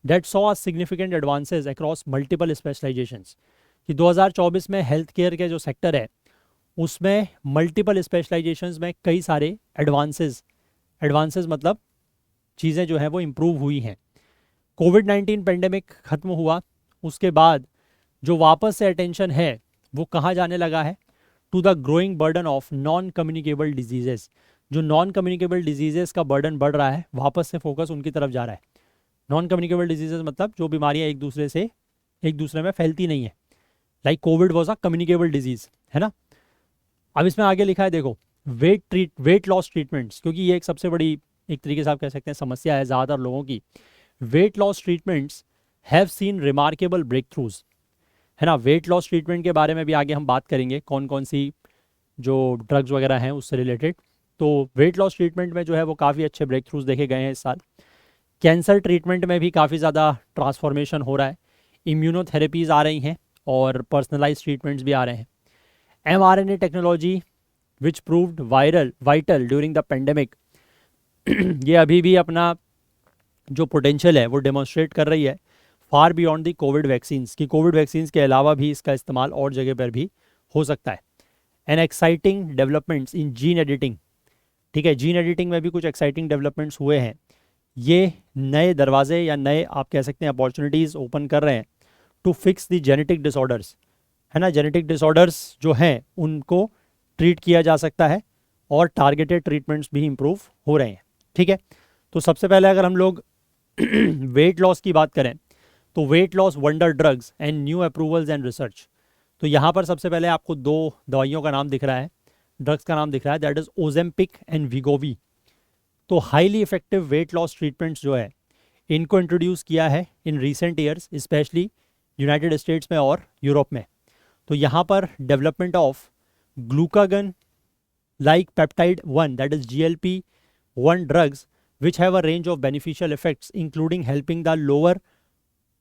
that saw significant advances across multiple specialisations, कि 2024 में हेल्थ केयर के जो सेक्टर है उसमें मल्टीपल स्पेशलाइजेशंस में कई सारे एडवांसेस मतलब चीज़ें जो हैं वो इम्प्रूव हुई हैं। कोविड-19 पेंडेमिक ख़त्म हुआ उसके बाद जो वापस से अटेंशन है वो कहाँ जाने लगा है, to the growing burden of non communicable diseases. जो नॉन कम्युनिकेबल डिजीजेस का बर्डन बढ़ रहा है, वापस से फोकस उनकी तरफ जा रहा है। नॉन कम्युनिकेबल डिजीजेस मतलब जो बीमारियां एक दूसरे में फैलती नहीं है, like Covid was a communicable disease, है ना। अब इसमें आगे लिखा है, देखो, वेट लॉस ट्रीटमेंट्स, क्योंकि ये एक सबसे बड़ी, एक तरीके से आप कह सकते हैं, समस्या है ज़्यादातर लोगों की। Weight loss treatments have seen remarkable breakthroughs, है ना। वेट लॉस ट्रीटमेंट के बारे में भी आगे हम बात करेंगे, कौन कौन सी जो ड्रग्स वगैरह हैं उससे रिलेटेड। तो वेट लॉस ट्रीटमेंट में जो है वो काफ़ी अच्छे ब्रेक थ्रूज देखे गए हैं इस साल। कैंसर ट्रीटमेंट में भी काफ़ी ज़्यादा ट्रांसफॉर्मेशन हो रहा है, इम्यूनोथेरेपीज़ आ रही हैं और पर्सनलाइज ट्रीटमेंट्स भी आ रहे हैं। mRNA technology which proved vital during the pandemic, ये अभी भी अपना जो पोटेंशियल है वो डेमोन्स्ट्रेट कर रही है, far beyond the Covid vaccines, कि कोविड वैक्सीन्स के अलावा भी इसका इस्तेमाल और जगह पर भी हो सकता है। And exciting developments in gene editing, ठीक है, जीन एडिटिंग में भी कुछ एक्साइटिंग डेवलपमेंट्स हुए हैं। ये नए दरवाजे या नए आप कह सकते हैं अपॉर्चुनिटीज़ ओपन कर रहे हैं to fix the genetic disorders, है ना। जेनेटिक डिसऑर्डर्स जो हैं उनको ट्रीट किया जा सकता है और टारगेटेड ट्रीटमेंट्स भी इम्प्रूव हो रहे हैं। ठीक है, तो सबसे पहले अगर हम लोग वेट लॉस की बात करें तो weight loss wonder drugs and new approvals and research. तो यहाँ पर सबसे पहले आपको दो दवाइयों का नाम दिख रहा है, ड्रग्स का नाम दिख रहा है, दैट इज़ ओजेम्पिक एंड विगोवी। तो highly effective weight loss treatments जो है इनको इंट्रोड्यूस किया है in recent years, specially United states में और यूरोप में। तो यहाँ पर development of glucagon like peptide 1, that is GLP-1 drugs which have a range of beneficial effects including helping the lower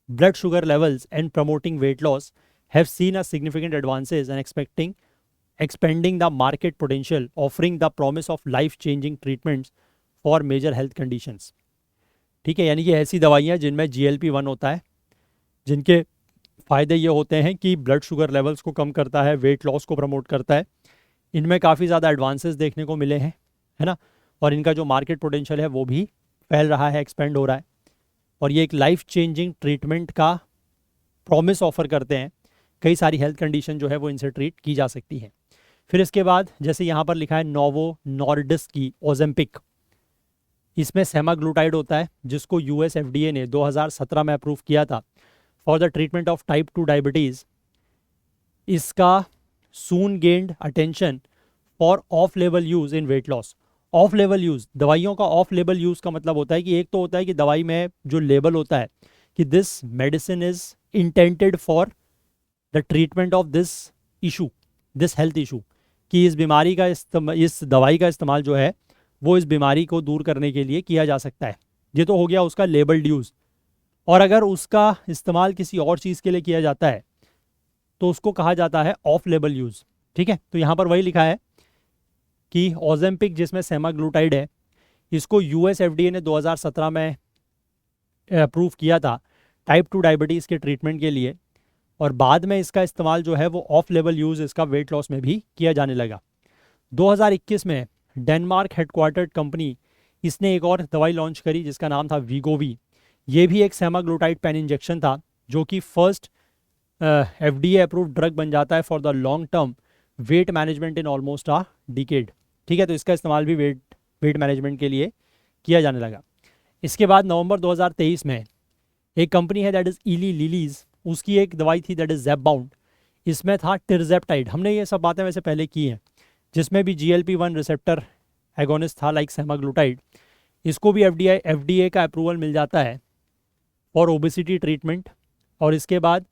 blood sugar levels and promoting weight loss, have seen a significant advances and expanding the market potential, offering the promise of life changing treatments for major health conditions। ठीक है, यानी कि ऐसी दवाइयाँ जिनमें GLP-1 होता है, जिनके फ़ायदे ये होते हैं कि ब्लड शुगर लेवल्स को कम करता है, वेट लॉस को प्रमोट करता है, इनमें काफ़ी ज़्यादा एडवांसेस देखने को मिले हैं, है ना। और इनका जो मार्केट पोटेंशियल है वो भी फैल रहा है, एक्सपेंड हो रहा है, और ये एक लाइफ चेंजिंग ट्रीटमेंट का प्रॉमिस ऑफर करते हैं। कई सारी हेल्थ कंडीशन जो है वो इनसे ट्रीट की जा सकती है। फिर इसके बाद जैसे यहाँ पर लिखा है नोवो नॉर्डिस्क की ओजेम्पिक, इसमें सेमाग्लूटाइड होता है जिसको US FDA ने 2017 में अप्रूव किया था for the treatment of type 2 diabetes. इसका soon gained attention for off लेवल use in weight loss. Off लेवल यूज़, दवाइयों का ऑफ लेवल यूज़ का मतलब होता है कि एक तो होता है कि दवाई में जो लेबल होता है कि this medicine is intended for the treatment of this issue, this health issue, कि इस बीमारी का इस दवाई का इस्तेमाल जो है वो इस बीमारी को दूर करने के लिए किया जा सकता है। ये तो हो गया उसका लेबल्ड यूज़। और अगर उसका इस्तेमाल किसी और चीज़ के लिए किया जाता है तो उसको कहा जाता है ऑफ लेबल यूज़। ठीक है, तो यहाँ पर वही लिखा है कि ओजेम्पिक जिसमें सेमाग्लूटाइड है, इसको US FDA ने 2017 में अप्रूव किया था टाइप 2 डायबिटीज़ के ट्रीटमेंट के लिए, और बाद में इसका इस्तेमाल जो है वो ऑफ लेवल यूज़ इसका वेट लॉस में भी किया जाने लगा। 2021 में डेनमार्क हेडक्वार्टर्ड कंपनी इसने एक और दवाई लॉन्च करी जिसका नाम था वीगोवी। ये भी एक सेमाग्लूटाइड पेन इंजेक्शन था जो कि फर्स्ट FDA अप्रूव्ड ड्रग बन जाता है for the long term weight management in almost a decade. ठीक है, तो इसका इस्तेमाल भी वेट मैनेजमेंट के लिए किया जाने लगा। इसके बाद नवंबर 2023 में एक कंपनी है दैट इज़ इली लिलीज, उसकी एक दवाई थी दैट इज़ ज़ेपबाउंड। इसमें था टिरज़ेप्टाइड, हमने ये सब बातें वैसे पहले की हैं, जिसमें भी GLP-1 रिसेप्टर एगोनिस्ट था लाइक सेमाग्लूटाइड। इसको भी FDA का अप्रूवल मिल जाता है फॉर ओबेसिटी ट्रीटमेंट। और इसके बाद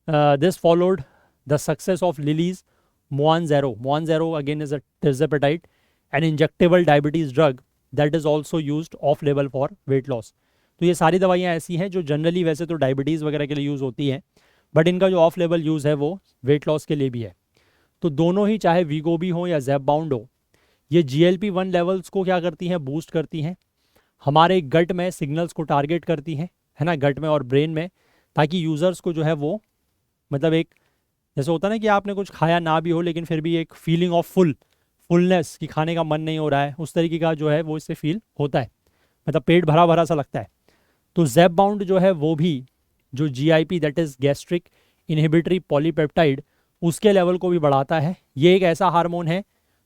this followed the success of Lilly's Mounjaro. Mounjaro again is a tirzepatide, an injectable diabetes drug that is also used off लेवल फॉर वेट लॉस। तो ये सारी दवाइयाँ ऐसी हैं जो जनरली वैसे तो डायबिटीज़ वगैरह के लिए यूज़ होती हैं, बट इनका जो ऑफ लेवल यूज़ है वो वेट लॉस के लिए भी है। तो दोनों ही, चाहे वीगोबी हो या ज़ेपबाउंड हो, ये GLP-1 लेवल्स को क्या करती हैं, बूस्ट करती हैं, हमारे गट में सिग्नल्स को टारगेट करती हैं, है ना, गट में और ब्रेन में, ताकि यूज़र्स को जो है वो मतलब एक जैसे होता है ना कि आपने कुछ खाया ना भी हो लेकिन फिर भी एक फीलिंग ऑफ फुलनेस कि खाने का मन नहीं हो रहा है, उस तरीके का जो है वो इससे फील होता है, मतलब पेट भरा भरा सा लगता है। तो ज़ेपबाउंड जो है वो भी जो GIP that is gastric inhibitory polypeptide, उसके लेवल को भी बढ़ाता है। ये एक ऐसा हार्मोन है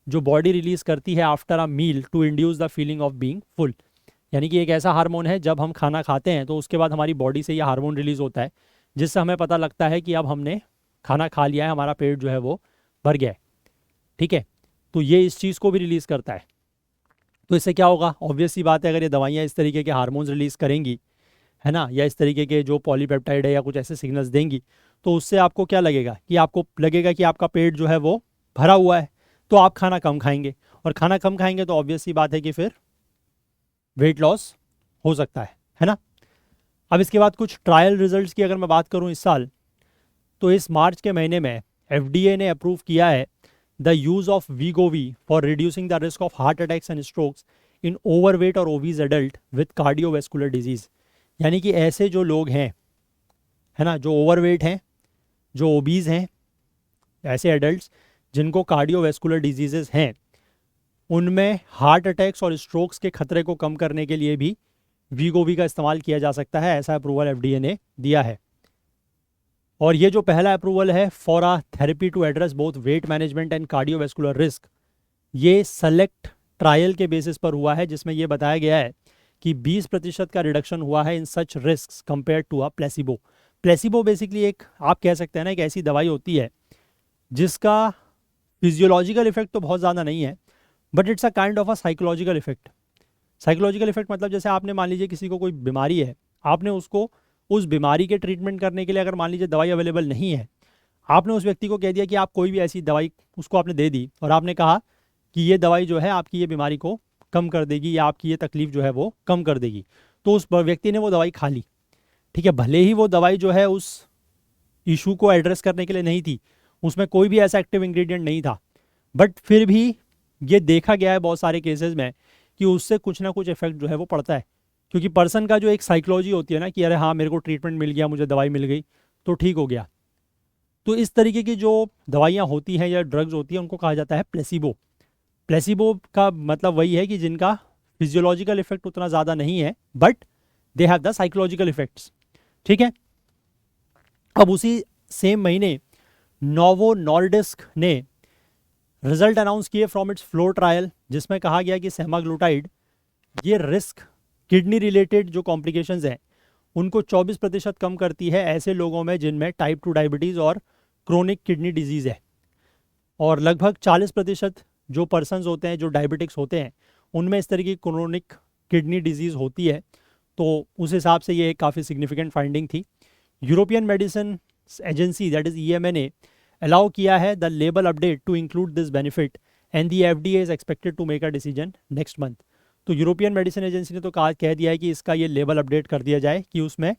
जो बॉडी रिलीज़ करती है after a meal to induce the feeling of being full. यानी कि एक ऐसा हार्मोन है जब हम खाना खाते हैं तो उसके बाद हमारी बॉडी से ये हार्मोन रिलीज़ होता है, जिससे हमें पता लगता है कि अब हमने खाना खा लिया है, हमारा पेट जो है वो भर गया है। ठीक है, तो ये इस चीज़ को भी रिलीज़ करता है। तो इससे क्या होगा, ऑब्वियस सी बात है, अगर ये दवाइयाँ इस तरीके के हार्मोन्स रिलीज़ करेंगी, है ना, या इस तरीके के जो पॉलीपेप्टाइड है या कुछ ऐसे सिग्नल्स देंगी, तो उससे आपको क्या लगेगा कि आपको लगेगा कि आपका पेट जो है वो भरा हुआ है, तो आप खाना कम खाएंगे, और खाना कम खाएंगे तो ऑब्वियस सी बात है कि फिर वेट लॉस हो सकता है ना। अब इसके बाद कुछ ट्रायल रिजल्ट्स की अगर मैं बात करूं इस साल, तो इस मार्च के महीने में FDA ने अप्रूव किया है the use of Wegovy for reducing the risk of heart attacks and strokes in overweight और obese adult with cardiovascular disease. यानी कि ऐसे जो लोग हैं, है ना, जो ओवरवेट हैं, जो ओबीज हैं, ऐसे एडल्ट्स जिनको कार्डियोवैस्कुलर डिजीजेस हैं, उनमें हार्ट अटैक्स और स्ट्रोक्स के खतरे को कम करने के लिए भी वीगोवी का इस्तेमाल किया जा सकता है। ऐसा अप्रूवल FDA ने दिया है। और ये जो पहला अप्रूवल है for a therapy to address both weight management and cardiovascular risk, ये सेलेक्ट ट्रायल के बेसिस पर हुआ है, जिसमें ये बताया गया है कि 20% का रिडक्शन हुआ है in such risk compare to a placebo. Placebo basically एक, आप कह सकते हैं ना, एक ऐसी दवाई होती है जिसका फिजियोलॉजिकल इफेक्ट तो बहुत ज़्यादा नहीं है, but it's a kind of a psychological effect. Psychological effect मतलब जैसे आपने मान लीजिए किसी को कोई बीमारी है, आपने उसको उस बीमारी के ट्रीटमेंट करने के लिए अगर मान लीजिए दवाई अवेलेबल नहीं है, आपने उस व्यक्ति को कह दिया कि आप कोई भी ऐसी दवाई उसको आपने दे दी, और आपने कहा कि ये दवाई जो है आपकी ये बीमारी को कम कर देगी या आपकी ये तकलीफ जो है वो कम कर देगी, तो उस व्यक्ति ने वो दवाई खा ली। ठीक है, भले ही वो दवाई जो है उस इशू को एड्रेस करने के लिए नहीं थी, उसमें कोई भी ऐसा एक्टिव इंग्रेडिएंट नहीं था, बट फिर भी ये देखा गया है बहुत सारे केसेस में कि उससे कुछ ना कुछ इफेक्ट जो है वो पड़ता है, क्योंकि पर्सन का जो एक साइकोलॉजी होती है ना कि अरे हाँ मेरे को ट्रीटमेंट मिल गया, मुझे दवाई मिल गई तो ठीक हो गया। तो इस तरीके की जो दवाइयाँ होती हैं या ड्रग्स होती हैं उनको कहा जाता है प्लेसिबो। प्लेसिबो का मतलब वही है कि जिनका फिजियोलॉजिकल इफेक्ट उतना ज़्यादा नहीं है, but they have the psychological effects. ठीक है, अब उसी सेम महीने नोवो नॉर्डिस्क ने रिजल्ट अनाउंस किए फ्रॉम इट्स फ्लोर ट्रायल, जिसमें कहा गया कि सेमाग्लूटाइड ये रिस्क किडनी रिलेटेड जो कॉम्प्लिकेशंस हैं उनको 24% कम करती है ऐसे लोगों में जिनमें टाइप 2 डायबिटीज़ और क्रोनिक किडनी डिजीज़ है। और लगभग 40% जो पर्सनस होते हैं जो डायबिटिक्स होते हैं उनमें इस तरह की क्रोनिक किडनी डिजीज़ होती है। तो उस हिसाब से ये एक काफ़ी सिग्निफिकेंट फाइंडिंग थी। European medicine agency that is EMA ने अलाउ किया है the label update to include this benefit and the FDA is expected to make a decision next month. तो यूरोपियन मेडिसिन एजेंसी ने तो कह दिया है कि इसका ये लेबल अपडेट कर दिया जाए कि उसमें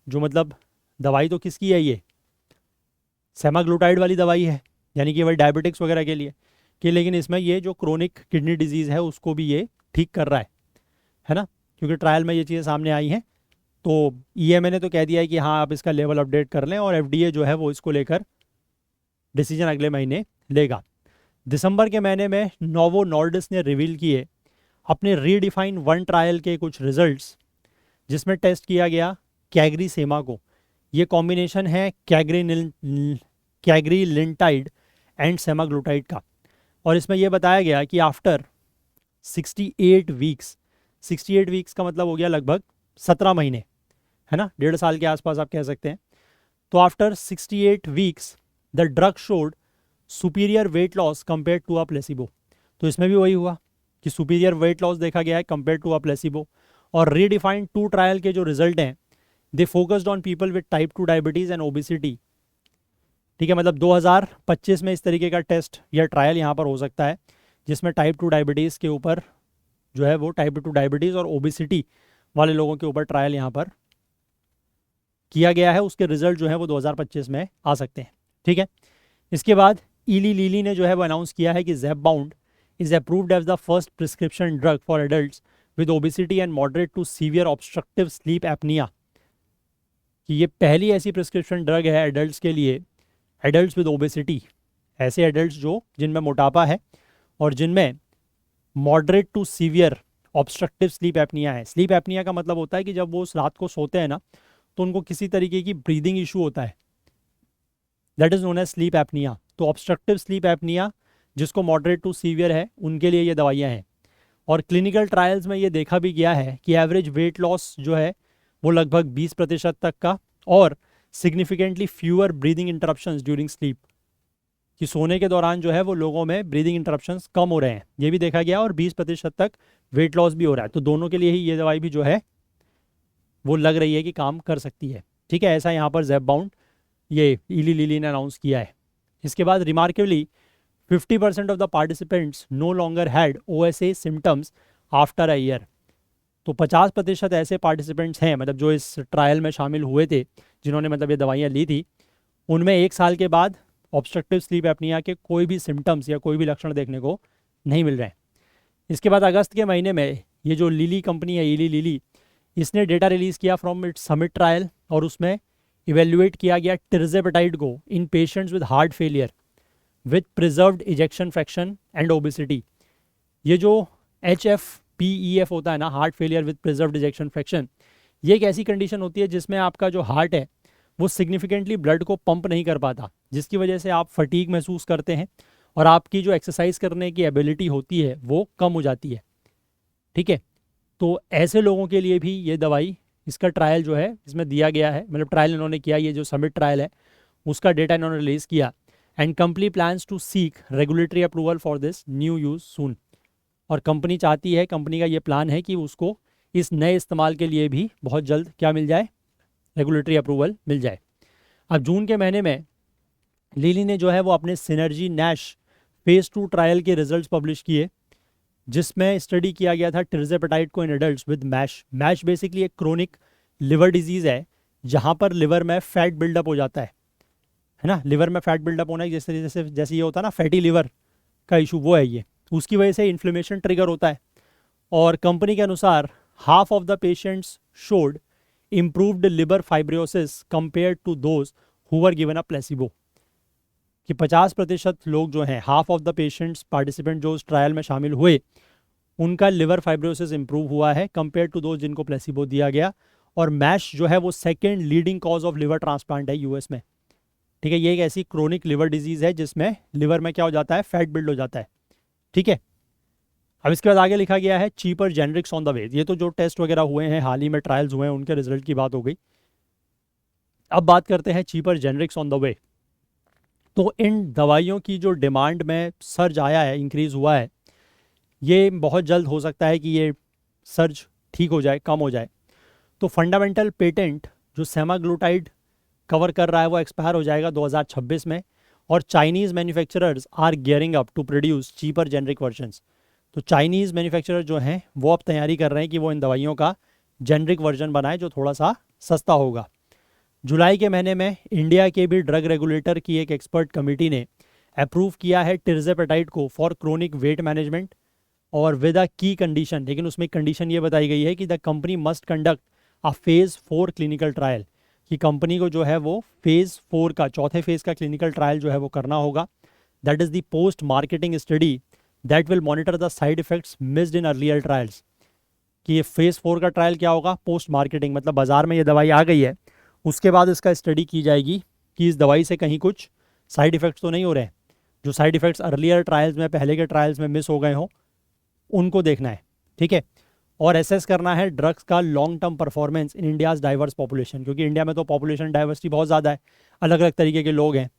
जो मतलब दवाई तो किसकी है, ये सेमाग्लूटाइड वाली दवाई है, यानी कि वही डायबिटिक्स वगैरह के लिए कि, लेकिन इसमें ये जो क्रोनिक किडनी डिजीज़ है उसको भी ये ठीक कर रहा है ना, क्योंकि ट्रायल में ये चीज़ें सामने आई हैं। तो ईएमए ने तो कह दिया है कि हाँ आप इसका लेवल अपडेट कर लें, और एफडीए जो है वो इसको लेकर डिसीजन अगले महीने लेगा। दिसंबर के महीने में नोवो नॉर्डिस ने रिवील किए अपने रीडिफाइन 1 ट्रायल के कुछ रिजल्ट्स, जिसमें टेस्ट किया गया कैगरी सेमा को। ये कॉम्बिनेशन है कैग्रीलिंटाइड एंड सेमाग्लूटाइड का, और इसमें यह बताया गया कि आफ्टर 68 वीक्स, 68 वीक्स का मतलब हो गया लगभग 17 महीने, है ना, 1.5 साल के आसपास आप कह सकते हैं। तो after 68 weeks the drug showed superior weight loss compare to a placebo. तो इसमें भी वही हुआ कि सुपीरियर वेट लॉस देखा गया है कंपेयर टू अ प्लेसिबो। और रीडिफाइंड 2 ट्रायल के जो रिजल्ट हैं, they focused on people with type 2 diabetes and obesity. ठीक है, मतलब 2025 में इस तरीके का टेस्ट या ट्रायल यहाँ पर हो सकता है, जिसमें टाइप 2 डायबिटीज़ के ऊपर जो है वो टाइप 2 डायबिटीज़ और ओबिसिटी वाले लोगों के ऊपर ट्रायल यहाँ पर किया गया है। उसके रिजल्ट जो है वो 2025 में आ सकते हैं। ठीक है, इसके बाद इली लीली ने जो है वो अनाउंस किया है कि Zepbound is approved as the first prescription drug for adults with obesity and moderate to severe obstructive sleep apnoea. कि ये पहली ऐसी प्रिस्क्रिप्शन ड्रग है एडल्ट्स के लिए, एडल्ट्स विद ओबेसिटी, ऐसे एडल्ट्स जो जिनमें मोटापा है और जिनमें moderate to severe obstructive sleep apnoea है। स्लीप एपनिया का मतलब होता है कि जब वो रात को सोते हैं ना, तो उनको किसी तरीके की ब्रीदिंग इशू होता है, that is known as sleep apnoea. तो ऑब्स्ट्रक्टिव स्लीप एपनिया जिसको मॉडरेट टू सीवियर है, उनके लिए ये दवाइयाँ हैं। और क्लिनिकल ट्रायल्स में ये देखा भी गया है कि एवरेज वेट लॉस जो है वो लगभग 20% तक का, और significantly fewer breathing interruptions during sleep, कि सोने के दौरान जो है वो लोगों में ब्रीदिंग इंटरप्शंस कम हो रहे हैं, ये भी देखा गया, और 20% तक वेट लॉस भी हो रहा है। तो दोनों के लिए ही ये दवाई भी जो है वो लग रही है कि काम कर सकती है। ठीक है, ऐसा यहाँ पर ज़ेपबाउंड ये इली लिली ने अनाउंस किया है। इसके बाद remarkably 50% of the participants no longer had OSA symptoms after a year. तो 50% ऐसे पार्टिसिपेंट्स हैं, मतलब जो इस ट्रायल में शामिल हुए थे, जिन्होंने मतलब ये दवाइयाँ ली थी, उनमें 1 साल के बाद ऑब्स्ट्रक्टिव स्लीप एपनिया के कोई भी सिम्टम्स या कोई भी लक्षण देखने को नहीं मिल रहे हैं। इसके बाद अगस्त के महीने में ये जो लिली कंपनी है, इली लिली, इसने डेटा रिलीज़ किया फ्रॉम इट्स समिट ट्रायल, और उसमें इवेल्युएट किया गया टिर्जेपेटाइड को in patients with heart failure with preserved ejection fraction and obesity. ये जो HFpEF होता है ना, heart failure with preserved ejection fraction, ये एक ऐसी कंडीशन होती है जिसमें आपका जो हार्ट है वो सिग्निफिकेंटली ब्लड को पंप नहीं कर पाता, जिसकी वजह से आप फटीग महसूस करते हैं और आपकी जो एक्सरसाइज करने की एबिलिटी होती है वो कम हो जाती है। ठीक है, तो ऐसे लोगों के लिए भी ये दवाई, इसका ट्रायल जो है इसमें दिया गया है, मतलब ट्रायल इन्होंने किया, ये जो समिट ट्रायल है उसका डेटा इन्होंने रिलीज़ किया। And company plans to seek regulatory approval for this new use soon. और कंपनी चाहती है, कंपनी का ये प्लान है कि उसको इस नए इस्तेमाल के लिए भी बहुत जल्द क्या मिल जाए, रेगुलेटरी अप्रूवल मिल जाए। अब जून के महीने में लिली ने जो है वो अपने सिनर्जी नैश फेज़ 2 ट्रायल के रिजल्ट्स पब्लिश किए, जिसमें स्टडी किया गया था टिर्जेपेटाइड को in adults with MASH. MASH basically एक क्रोनिक लिवर डिजीज़ है, जहाँ पर लिवर में फैट बिल्डअप हो जाता है ना, लिवर में फैट बिल्डअप होना जैसे ये होता है ना फैटी लिवर का इशू, वो है ये, उसकी वजह से इन्फ्लेमेशन ट्रिगर होता है। और कंपनी के अनुसार half of the patients showed improved liver fibrosis compare to those who were given a placebo. कि 50% लोग जो हैं, half of the patients participant जो उस ट्रायल में शामिल हुए, उनका लिवर फाइब्रोसिस इंप्रूव हुआ है कंपेयर टू दोज जिनको प्लेसिबो दिया गया। और मैश जो है वो second leading cause of liver transplant है यूएस में। ठीक है, ये एक ऐसी क्रोनिक लिवर डिजीज़ है जिसमें लिवर में क्या हो जाता है, फैट बिल्ड हो जाता है। ठीक है, अब इसके बाद आगे लिखा गया है cheaper generics on the way. ये तो जो टेस्ट वगैरह हुए हैं, हाल ही में ट्रायल्स हुए हैं, उनके रिजल्ट की बात हो गई। अब बात करते हैं cheaper generics on the way. तो इन दवाइयों की जो डिमांड में सर्ज आया है, इंक्रीज़ हुआ है, ये बहुत जल्द हो सकता है कि ये सर्ज ठीक हो जाए, कम हो जाए। तो फंडामेंटल पेटेंट जो सेमाग्लूटाइड कवर कर रहा है वो एक्सपायर हो जाएगा 2026 में, और Chinese manufacturers are gearing up to produce cheaper generic versions. तो चाइनीज़ मैन्युफैक्चरर जो हैं वो अब तैयारी कर रहे हैं कि वो इन दवाइयों का जेनरिक वर्जन बनाए जो थोड़ा सा सस्ता होगा। जुलाई के महीने में इंडिया के भी ड्रग रेगुलेटर की एक एक्सपर्ट कमेटी ने अप्रूव किया है टिर्जेपेटाइड को फॉर क्रोनिक वेट मैनेजमेंट और विद अ की कंडीशन, लेकिन उसमें कंडीशन ये बताई गई है कि the company must conduct a phase 4 clinical trial, कि कंपनी को जो है वो फेज़ 4 का, चौथे फेज़ का क्लिनिकल ट्रायल जो है वो करना होगा। That is the post marketing study that will monitor the side effects missed in earlier trials. कि ये फेज़ 4 का ट्रायल क्या होगा, पोस्ट मार्केटिंग, मतलब बाज़ार में ये दवाई आ गई है, उसके बाद इसका स्टडी की जाएगी कि इस दवाई से कहीं कुछ साइड इफ़ेक्ट्स तो नहीं हो रहे हैं, जो साइड इफ़ेक्ट्स अर्लियर ट्रायल्स में, पहले के ट्रायल्स में मिस हो गए हों, उनको देखना है, ठीक है। और एसेस करना है ड्रग्स का long term performance in India's diverse population, क्योंकि इंडिया में तो पॉपुलेशन डाइवर्सिटी बहुत ज़्यादा है, अलग अलग तरीके के लोग हैं,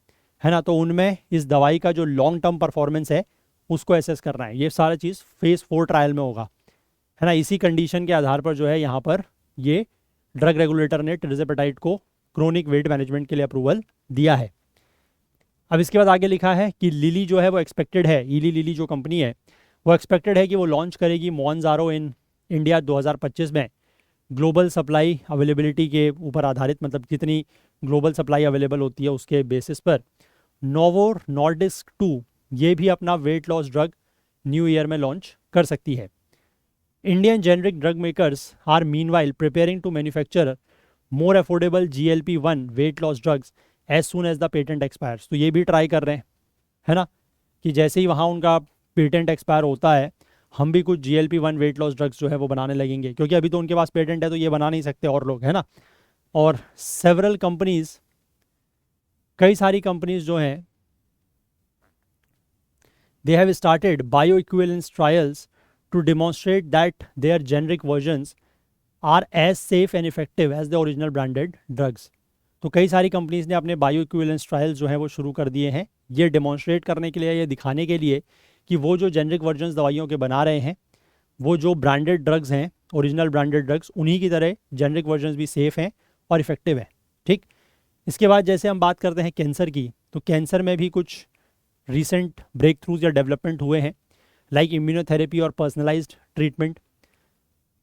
है ना। तो उनमें इस दवाई का जो लॉन्ग टर्म परफॉर्मेंस है उसको एसेस करना है। ये सारा चीज़ फेज़ 4 ट्रायल में होगा, है ना। इसी कंडीशन के आधार पर जो है यहाँ पर ये ड्रग रेगुलेटर ने टिrzepatide को क्रोनिक वेट मैनेजमेंट के लिए अप्रूवल दिया है। अब इसके बाद आगे लिखा है कि लिली जो है वो एक्सपेक्टेड है, इली लिली जो कंपनी है वो एक्सपेक्टेड है कि वो लॉन्च करेगी मोनजारो इन इंडिया 2025 में, ग्लोबल सप्लाई अवेलेबिलिटी के ऊपर आधारित, मतलब जितनी ग्लोबल सप्लाई अवेलेबल होती है उसके बेसिस पर। नोवो नॉर्डिस्क 2 ये भी अपना weight loss drug new year में लॉन्च कर सकती है। Indian generic drug makers are meanwhile preparing to manufacture more affordable GLP-1 weight loss drugs as soon as the patent expires. तो ये भी ट्राई कर रहे हैं, है ना, कि जैसे ही वहाँ उनका पेटेंट एक्सपायर होता है हम भी कुछ GLP-1 वेट लॉस ड्रग्स जो है वो बनाने लगेंगे, क्योंकि अभी तो उनके पास पेटेंट है तो ये बना नहीं सकते और लोग, है ना। और सेवरल कंपनीज, कई सारी कंपनीज जो हैं, they have started bio equivalence trials to demonstrate that their generic versions are as safe and effective as the original branded drugs. तो कई सारी कंपनीज ने अपने बायो इक्विवेलेंस ट्रायल्स जो हैं वो शुरू कर दिए हैं, ये डिमॉन्स्ट्रेट करने के लिए, ये दिखाने के लिए कि वो जो जेनरिक वर्जन्स दवाइयों के बना रहे हैं, वो जो ब्रांडेड ड्रग्स हैं, ओरिजिनल ब्रांडेड ड्रग्स, उन्हीं की तरह जेनरिक वर्जन्स भी सेफ़ हैं और इफेक्टिव हैं, ठीक। इसके बाद जैसे हम बात करते हैं कैंसर की, तो कैंसर में भी कुछ रिसेंट ब्रेक थ्रूज या डेवलपमेंट हुए हैं, लाइक इम्यूनोथेरेपी और पर्सनलाइज्ड ट्रीटमेंट।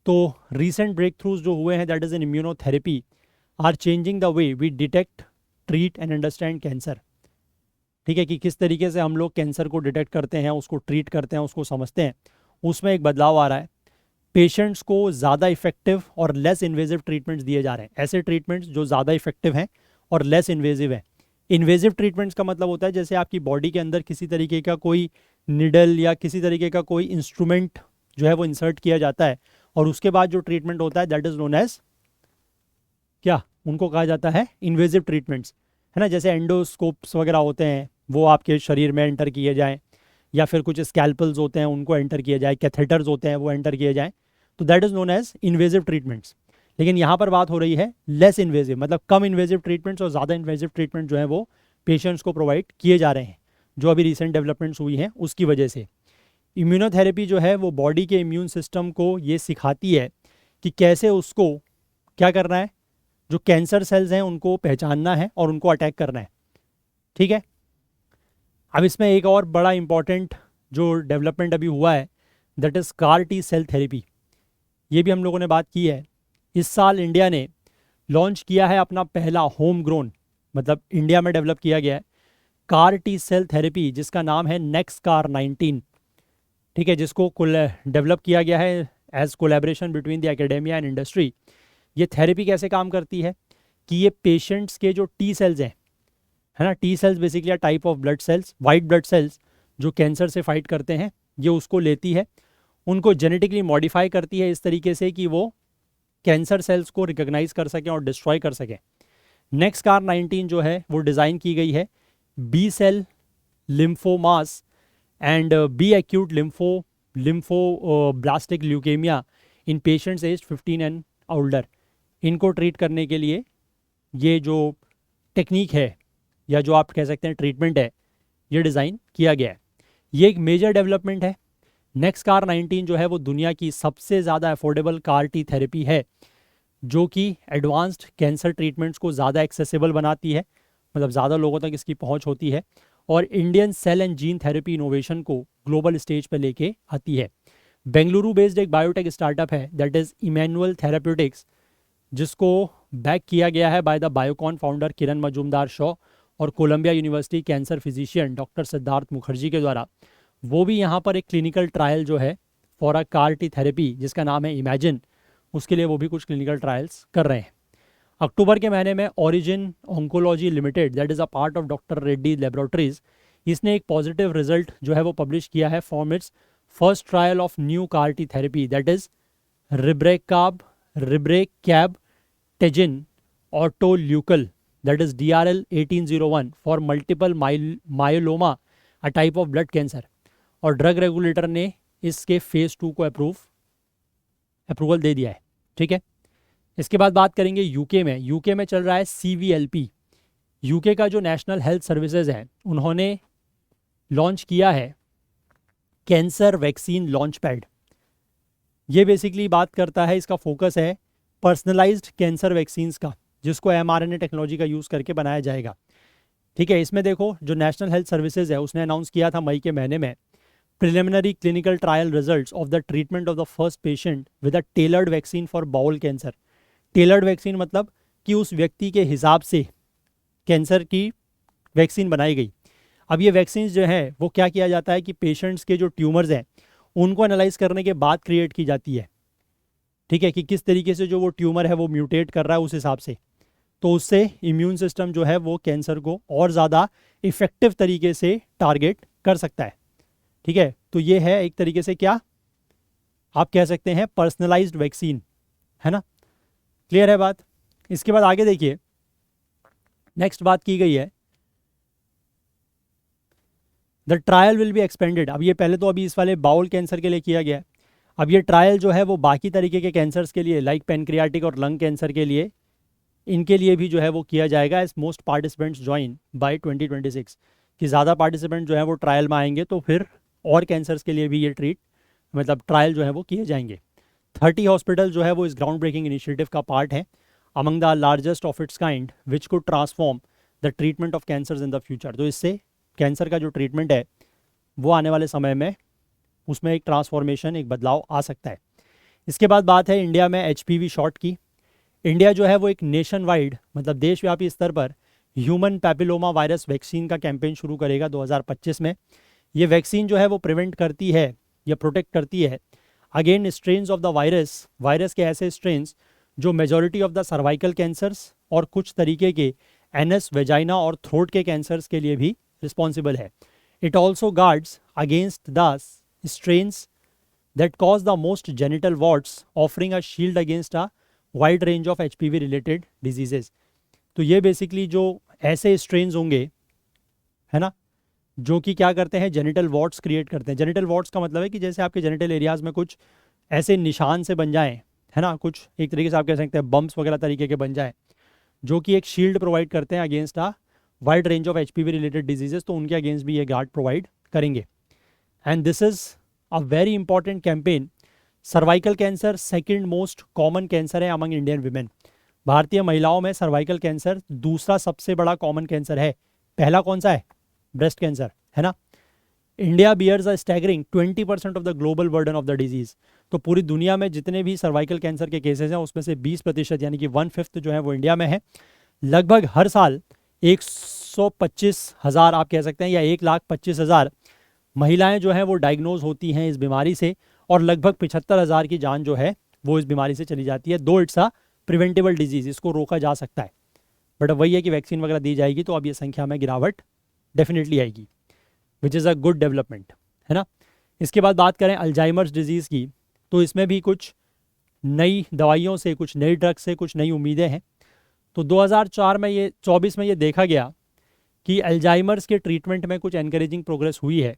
तो रिसेंट ब्रेक थ्रूज जो हुए हैं, that is in immunotherapy, are changing the way we detect, treat and understand cancer. ठीक है, कि किस तरीके से हम लोग कैंसर को डिटेक्ट करते हैं, उसको ट्रीट करते हैं, उसको समझते हैं, उसमें एक बदलाव आ रहा है। पेशेंट्स को ज़्यादा इफेक्टिव और लेस इन्वेजिव ट्रीटमेंट्स दिए जा रहे हैं, ऐसे ट्रीटमेंट्स जो ज़्यादा इफेक्टिव हैं और लेस इन्वेजिव है। इन्वेजिव ट्रीटमेंट्स का मतलब होता है जैसे आपकी बॉडी के अंदर किसी तरीके का कोई निडल या किसी तरीके का कोई इंस्ट्रूमेंट जो है वो इंसर्ट किया जाता है, और उसके बाद जो ट्रीटमेंट होता है दैट इज़ नोन एज क्या, उनको कहा जाता है इन्वेजिव ट्रीटमेंट्स, है ना। जैसे एंडोस्कोप्स वगैरह होते हैं वो आपके शरीर में एंटर किए जाएँ, या फिर कुछ स्कैल्पल्स होते हैं उनको एंटर किए जाए, कैथेटर्स होते हैं वो एंटर किए जाएँ, तो that is known as invasive treatments. लेकिन यहाँ पर बात हो रही है लेस इन्वेजिव, मतलब कम इन्वेजिव ट्रीटमेंट्स और ज़्यादा इन्वेजिव ट्रीटमेंट जो है वो पेशेंट्स को प्रोवाइड किए जा रहे हैं, जो अभी रिसेंट डेवलपमेंट्स हुई हैं उसकी वजह से। इम्यूनोथेरेपी जो है वो बॉडी के इम्यून सिस्टम को ये सिखाती है कि कैसे उसको क्या करना है, जो कैंसर सेल्स हैं उनको पहचानना है और उनको अटैक करना है, ठीक है। अब इसमें एक और बड़ा इंपॉर्टेंट जो डेवलपमेंट अभी हुआ है that is CAR T cell therapy. ये भी हम लोगों ने बात की है। इस साल इंडिया ने लॉन्च किया है अपना पहला होम ग्रोन, मतलब इंडिया में डेवलप किया गया है CAR T सेल थेरेपी, जिसका नाम है NexCAR19, ठीक है, जिसको डेवलप किया गया है as collaboration between the academia and industry. ये थेरेपी कैसे काम करती है कि ये पेशेंट्स के जो T सेल्स हैं, है ना, T sales basically type of blood cells, white blood cells जो कैंसर से फाइट करते हैं, ये उसको लेती है, उनको जेनेटिकली मॉडिफाई करती है इस तरीके से कि वो कैंसर सेल्स को रिकॉग्नाइज कर सकें और डिस्ट्रॉय कर सकें। NexCAR19 जो है वो डिज़ाइन की गई है B cell lymphomas and B acute lymphoblastic leukaemia in patients as 15 and older. इनको ट्रीट करने के लिए ये जो टेक्निक है या जो आप कह सकते हैं ट्रीटमेंट है, ये डिज़ाइन किया गया है। ये एक मेजर डेवलपमेंट है। NexCAR19 जो है वो दुनिया की सबसे ज़्यादा अफोर्डेबल CAR T थेरेपी है, जो कि एडवांस्ड कैंसर ट्रीटमेंट्स को ज़्यादा एक्सेसिबल बनाती है, मतलब ज़्यादा लोगों तक इसकी पहुंच होती है, और Indian cell and gene therapy innovation को ग्लोबल स्टेज पर लेके आती है। बेंगलुरु बेस्ड एक बायोटेक स्टार्टअप है दैट इज़ इमैनुअल थेराप्यूटिक्स, जिसको बैक किया गया है by the Biocon founder Kiran Mazumdar Shaw और Columbia University cancer physician doctor Siddhartha Mukherjee के द्वारा। वो भी यहाँ पर एक क्लिनिकल ट्रायल जो है for a CAR T therapy जिसका नाम है इमेजिन, उसके लिए वो भी कुछ क्लिनिकल ट्रायल्स कर रहे हैं। अक्टूबर के महीने में origin oncology limited, that is a part of doctor Reddy laboratories, इसने एक पॉजिटिव रिजल्ट जो है वो पब्लिश किया है from its first trial of new car T therapy, that is ribrecabtagene autoleucel, that is DRL 1801 for multiple myeloma, a type of blood cancer. और drug regulator ने इसके फेज 2 को approval दे दिया है। ठीक है, इसके बाद बात करेंगे यूके में। यूके में चल रहा है CVLP। यूके का जो नेशनल हेल्थ सर्विसेज है उन्होंने लॉन्च किया है कैंसर वैक्सीन लॉन्च पैड। ये बेसिकली बात करता है, इसका फोकस है पर्सनलाइज्ड कैंसर वैक्सीन्स का, जिसको mRNA टेक्नोलॉजी का यूज़ करके बनाया जाएगा। ठीक है, इसमें देखो जो नेशनल हेल्थ सर्विसेज है उसने अनाउंस किया था मई के महीने में preliminary clinical trial results of the treatment of the first patient with a tailored vaccine for bowl cancer. Tailored vaccine मतलब कि उस व्यक्ति के हिसाब से कैंसर की वैक्सीन बनाई गई। अब ये वैक्सीन जो है वो क्या किया जाता है कि पेशेंट्स के जो ट्यूमर्स हैं उनको एनालाइज करने के बाद क्रिएट की जाती है। ठीक है, कि किस तरीके से जो वो ट्यूमर है वो म्यूटेट कर रहा है उस हिसाब से, तो उससे इम्यून सिस्टम जो है वो कैंसर को और ज़्यादा इफेक्टिव तरीके से टारगेट कर सकता है। ठीक है, तो ये है एक तरीके से क्या आप कह सकते हैं पर्सनलाइज्ड वैक्सीन, है ना। क्लियर है बात। इसके बाद आगे देखिए, नेक्स्ट बात की गई है the trial will be expanded. अब ये पहले तो अभी इस वाले बाउल कैंसर के लिए किया गया है, अब ये ट्रायल जो है वो बाकी तरीके के कैंसर्स के लिए लाइक पेनक्रियाटिक और लंग कैंसर के लिए, इनके लिए भी जो है वो किया जाएगा as most participants join by 2026, कि ज़्यादा पार्टिसिपेंट जो है वो ट्रायल में आएंगे तो फिर और कैंसर्स के लिए भी ये ट्रायल जो है वो किए जाएंगे। 30 हॉस्पिटल जो है वो इस ग्राउंड ब्रेकिंग इनिशिएटिव का पार्ट है, among the largest of its kind which could transform the treatment of cancers in the future. तो इससे कैंसर का जो ट्रीटमेंट है वो आने वाले समय में उसमें एक ट्रांसफॉर्मेशन, एक बदलाव आ सकता है। इसके बाद बात है इंडिया में HPV शॉट की। इंडिया जो है वो एक नेशन वाइड मतलब देशव्यापी स्तर पर ह्यूमन पैपिलोमा वायरस वैक्सीन का कैंपेन शुरू करेगा 2025 में। ये वैक्सीन जो है वो प्रिवेंट करती है या प्रोटेक्ट करती है again strains of the virus के ऐसे स्ट्रेन्स जो majority of the cervical cancers और कुछ तरीके के एनस, वेजाइना और थ्रोट के कैंसर्स के लिए भी रिस्पॉन्सिबल है। It also guards against the strains that cause the most genital wards, offering a shield against a wide range of HPV related diseases. तो ये बेसिकली जो ऐसे स्ट्रेन्स होंगे, है ना, जो कि क्या करते हैं जेनिटल वॉर्ड्स क्रिएट करते हैं। जेनिटल वॉर्ड्स का मतलब है कि जैसे आपके जेनिटल एरियाज में कुछ ऐसे निशान से बन जाएं, है ना, कुछ एक तरीके से आप कह सकते हैं बम्प्स वगैरह तरीके के बन जाएं, जो कि एक शील्ड प्रोवाइड करते हैं against a wide range of HPV related diseases. तो उनके अगेंस्ट भी ये गार्ड प्रोवाइड करेंगे। And this is a very important campaign. Cervical cancer second most common cancer है अमंग इंडियन वीमेन। भारतीय महिलाओं में सर्वाइकल कैंसर दूसरा सबसे बड़ा कॉमन कैंसर है। पहला कौन सा है? ब्रेस्ट कैंसर, है ना। India bears a staggering 20% of the global burden of the disease. तो पूरी दुनिया में जितने भी सर्वाइकल कैंसर के केसेस हैं उसमें से 20% यानी कि 1/5 जो है वो इंडिया में है। लगभग हर साल 125,000 आप कह सकते हैं या 1,25,000 महिलाएं जो हैं वो डायग्नोज होती हैं इस बीमारी से, और लगभग 75,000 की जान जो है वो इस बीमारी से चली जाती है। दो इट्स अ प्रिवेंटेबल डिजीज, इसको रोका जा सकता है, बट अब वही है कि वैक्सीन वगैरह दी जाएगी तो अब ये संख्या में गिरावट डेफिनेटली आएगी, which is a good development, है ना। इसके बाद बात करें अल्जाइमर्स डिजीज़ की, तो इसमें भी कुछ नई दवाइयों से, कुछ नई ड्रग्स से कुछ नई उम्मीदें हैं। तो 2024 में ये देखा गया कि अल्जाइमर्स के ट्रीटमेंट में कुछ एनकरेजिंग प्रोग्रेस हुई है।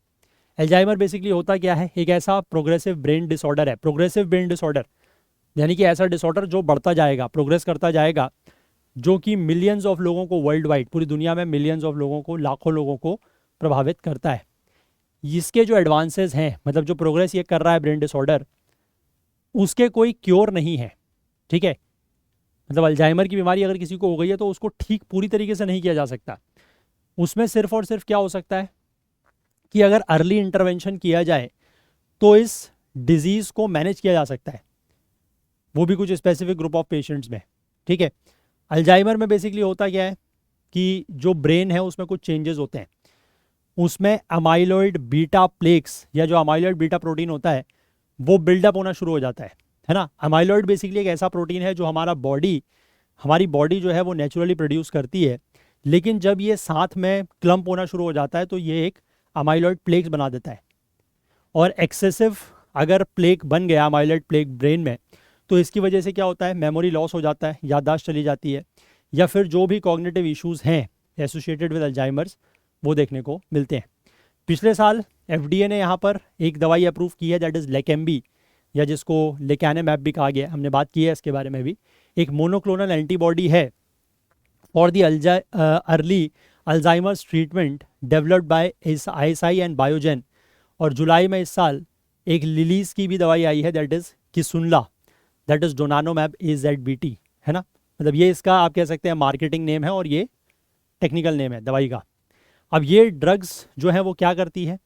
अल्जाइमर बेसिकली होता क्या है? एक ऐसा प्रोग्रेसिव ब्रेन डिसऑर्डर है। प्रोग्रेसिव ब्रेन डिसऑर्डर यानी कि ऐसा डिसऑर्डर जो बढ़ता जाएगा, प्रोग्रेस करता जाएगा, जो कि मिलियंस ऑफ लोगों को वर्ल्ड वाइड, पूरी दुनिया में मिलियंस ऑफ लोगों को, लाखों लोगों को प्रभावित करता है। इसके जो एडवांसेस हैं, मतलब जो प्रोग्रेस ये कर रहा है ब्रेन डिसऑर्डर, उसके कोई क्योर नहीं है। ठीक है, मतलब अल्जाइमर की बीमारी अगर किसी को हो गई है तो उसको ठीक पूरी तरीके से नहीं किया जा सकता। उसमें सिर्फ और सिर्फ क्या हो सकता है कि अगर अर्ली इंटरवेंशन किया जाए तो इस डिजीज़ को मैनेज किया जा सकता है, वो भी कुछ स्पेसिफिक ग्रुप ऑफ पेशेंट्स में। ठीक है, अल्जाइमर में बेसिकली होता क्या है कि जो ब्रेन है उसमें कुछ चेंजेस होते हैं, उसमें अमाइलॉइड बीटा प्लेक्स या जो अमाइलॉइड बीटा प्रोटीन होता है वो बिल्डअप होना शुरू हो जाता है। है ना। अमाइलॉइड बेसिकली एक ऐसा प्रोटीन है जो हमारी बॉडी जो है वो नेचुरली प्रोड्यूस करती है, लेकिन जब ये साथ में क्लम्प होना शुरू हो जाता है तो ये एक अमाइलॉइड प्लेक्स बना देता है। और एक्सेसिव अगर प्लेक बन गया अमाइलॉइड प्लेक ब्रेन में, तो इसकी वजह से क्या होता है, मेमोरी लॉस हो जाता है, याददाश्त चली जाती है, या फिर जो भी कॉग्निटिव इश्यूज हैं एसोसिएटेड विद अल्जाइमर्स वो देखने को मिलते हैं। पिछले साल एफडीए ने यहाँ पर एक दवाई अप्रूव की है, दैट इज़ लेकेम्बी, या जिसको लेकैनेमैब भी कहा गया है, हमने बात की है इसके बारे में भी। एक मोनोक्लोनल एंटीबॉडी है for the early Alzheimer's treatment developed by ISI and Biogen. और जुलाई में इस साल एक लिलीज की भी दवाई आई है, that is Kisunla, that is donanemab AZBT, है ना। मतलब ये इसका आप कह सकते हैं मार्केटिंग नेम है और ये टेक्निकल नेम है दवाई का। अब ये ड्रग्स जो है वो क्या करती है,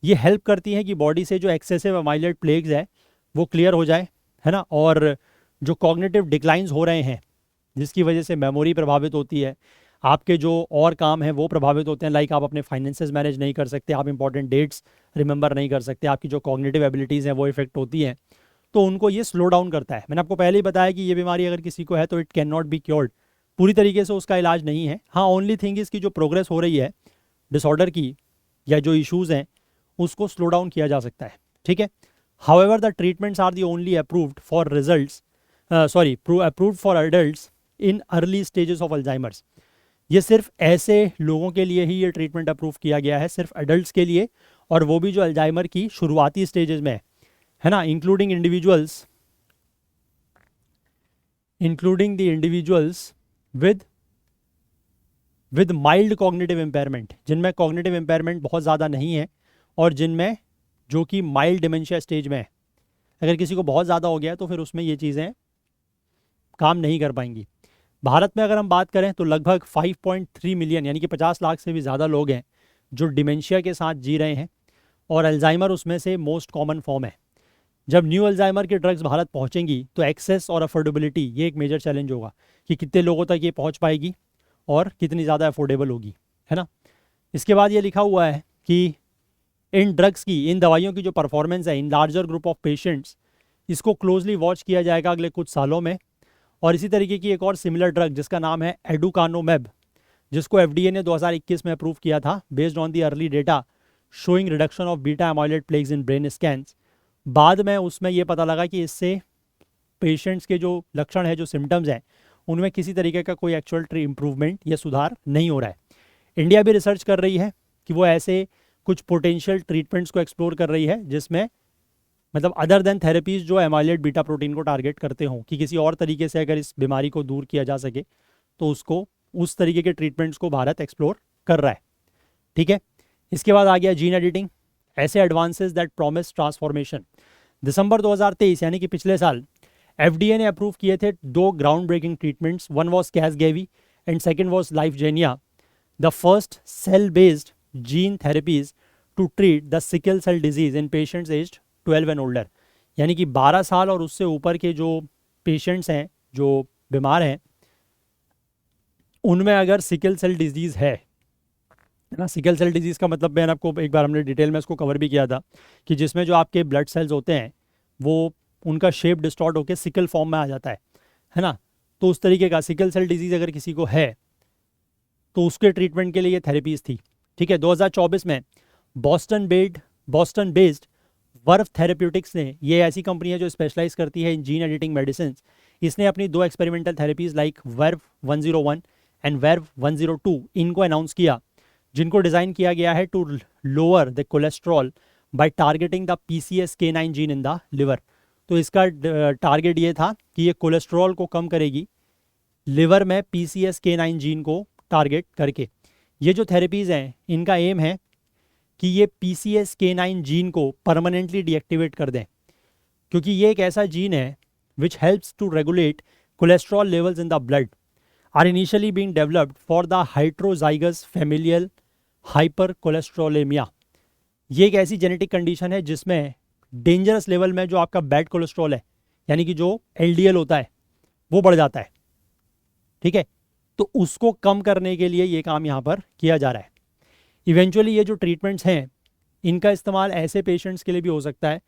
ये हेल्प करती हैं कि बॉडी से जो एक्सेसिव अमाइलॉइड प्लेग्स है वो क्लियर हो जाए, है ना। और जो कॉग्निटिव डिक्लाइंस हो रहे हैं जिसकी वजह से मेमोरी प्रभावित होती है, आपके जो और काम हैं वो प्रभावित होते हैं, लाइक आप अपने फाइनेंसेस मैनेज नहीं कर सकते, आप इंपॉर्टेंट डेट्स रिमेंबर नहीं कर सकते, आपकी जो कॉग्निटिव एबिलिटीज़ हैं वो इफेक्ट होती हैं, तो उनको ये स्लो डाउन करता है। मैंने आपको पहले ही बताया कि ये बीमारी अगर किसी को है तो it can not be cured, पूरी तरीके से उसका इलाज नहीं है। हाँ, ओनली थिंग इसकी जो प्रोग्रेस हो रही है डिसऑर्डर की या जो इश्यूज़ हैं उसको स्लो डाउन किया जा सकता है, ठीक है। However the treatments are the only approved for results approved for adults in early stages of Alzheimer's. ये सिर्फ ऐसे लोगों के लिए ही ये ट्रीटमेंट अप्रूव किया गया है, सिर्फ एडल्ट्स के लिए, और वो भी जो अल्जाइमर की शुरुआती स्टेजेस में है ना, including the individuals with mild cognitive impairment, जिनमें कॉग्निटिव इम्पेयरमेंट बहुत ज़्यादा नहीं है और जिनमें जो कि माइल्ड डिमेंशिया स्टेज में है। अगर किसी को बहुत ज़्यादा हो गया तो फिर उसमें ये चीज़ें काम नहीं कर पाएंगी। भारत में अगर हम बात करें तो लगभग 5.3 मिलियन यानी कि 50 लाख से भी ज़्यादा लोग हैं जो डिमेंशिया के साथ जी रहे हैं, और अल्जाइमर उसमें से मोस्ट कॉमन फॉर्म है। जब न्यू अल्जाइमर के ड्रग्स भारत पहुंचेंगी तो एक्सेस और अफोर्डेबिलिटी ये एक मेजर चैलेंज होगा कि कितने लोगों तक ये पहुंच पाएगी और कितनी ज़्यादा अफोर्डेबल होगी, है ना। इसके बाद ये लिखा हुआ है कि इन ड्रग्स की, इन दवाइयों की जो परफॉर्मेंस है in larger group of patients, इसको क्लोजली वॉच किया जाएगा अगले कुछ सालों में। और इसी तरीके की एक और सिमिलर ड्रग जिसका नाम है एडुकानोमेब, जिसको एफडीए ने 2021 में अप्रूव किया था based on the early data showing reduction of beta amyloid plagues in brain scans. बाद में उसमें यह पता लगा कि इससे पेशेंट्स के जो लक्षण है, जो सिम्टम्स हैं, उनमें किसी तरीके का कोई एक्चुअल इम्प्रूवमेंट या सुधार नहीं हो रहा है। इंडिया भी रिसर्च कर रही है कि वो ऐसे कुछ पोटेंशियल ट्रीटमेंट्स को एक्सप्लोर कर रही है जिसमें मतलब अदर देन थेरेपीज जो एमाइलॉइड बीटा प्रोटीन को टारगेट करते हों, कि किसी और तरीके से अगर इस बीमारी को दूर किया जा सके तो उसको उस तरीके के ट्रीटमेंट्स को भारत एक्सप्लोर कर रहा है, ठीक है। इसके बाद आ गया जीन एडिटिंग, ऐसे एडवांसेस दैट प्रॉमिस ट्रांसफॉर्मेशन। दिसंबर 2023 यानी कि पिछले साल एफडीए ने अप्रूव किए थे 2 ground breaking treatments, one was Casgevy and second was Lyfgenia, the first cell based gene therapies to treat the sickle cell disease in patients aged 12 and older. यानी कि 12 साल और उससे ऊपर के जो पेशेंट्स हैं, जो बीमार हैं, उनमें अगर सिकल सेल डिजीज़ है ना। सिकल सेल डिजीज़ का मतलब मैंने आपको एक बार हमने डिटेल में इसको कवर भी किया था कि जिसमें जो आपके ब्लड सेल्स होते हैं वो उनका शेप डिस्टॉर्ट होकर सिकल फॉर्म में आ जाता है ना। तो उस तरीके का सिकल सेल डिजीज़ अगर किसी को है तो उसके ट्रीटमेंट के लिए ये थेरेपीज़ थी, ठीक है। 2024 में बॉस्टन बेस्ड वर्व थेरेप्यूटिक्स ने, ये ऐसी कंपनी है जो स्पेशलाइज करती है इन जीन एडिटिंग मेडिसिन, इसने अपनी 2 experimental therapies like Verve 101 and Verve 102 इनको अनाउंस किया, जिनको डिज़ाइन किया गया है to lower the cholesterol by targeting the PCSK9 gene in the liver. तो इसका टारगेट ये था कि ये कोलेस्ट्रॉल को कम करेगी लिवर में PCSK9 जीन को टारगेट करके। ये जो थेरेपीज़ हैं इनका एम है कि ये PCSK9 जीन को परमानेंटली डीएक्टिवेट कर दें, क्योंकि ये एक ऐसा जीन है which helps to regulate cholesterol levels in the blood, are initially being developed for the heterozygous familial hypercholesterolemia. ये एक ऐसी जेनेटिक कंडीशन है जिसमें डेंजरस लेवल में जो आपका बैड कोलेस्ट्रॉल है, यानी कि जो LDL होता है, वो बढ़ जाता है, ठीक है। तो उसको कम करने के लिए ये काम यहाँ पर किया जा रहा है। इवेंचुअली ये जो ट्रीटमेंट्स हैं इनका इस्तेमाल ऐसे पेशेंट्स के लिए भी हो सकता है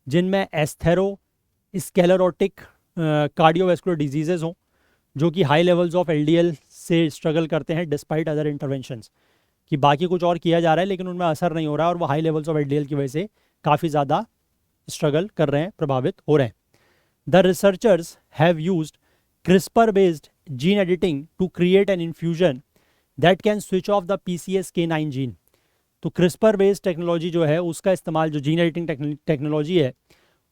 जिनमें स्केलेरोटिक कार्डियोवैस्कुलर डिजीजेज हों जो कि हाई लेवल्स ऑफ एलडीएल से स्ट्रगल करते हैं डिस्पाइट अदर इंटरवेंशंस, कि बाकी कुछ और किया जा रहा है लेकिन उनमें असर नहीं हो रहा है और वो हाई लेवल्स ऑफ एलडीएल की वजह से काफ़ी ज़्यादा स्ट्रगल कर रहे हैं, प्रभावित हो रहे हैं. The researchers have used CRISPR based gene editing to create an infusion that can switch off the PCSK9 gene. तो क्रिस्पर बेस्ड टेक्नोलॉजी जो है उसका इस्तेमाल, जो जीन एडिटिंग टेक्नोलॉजी है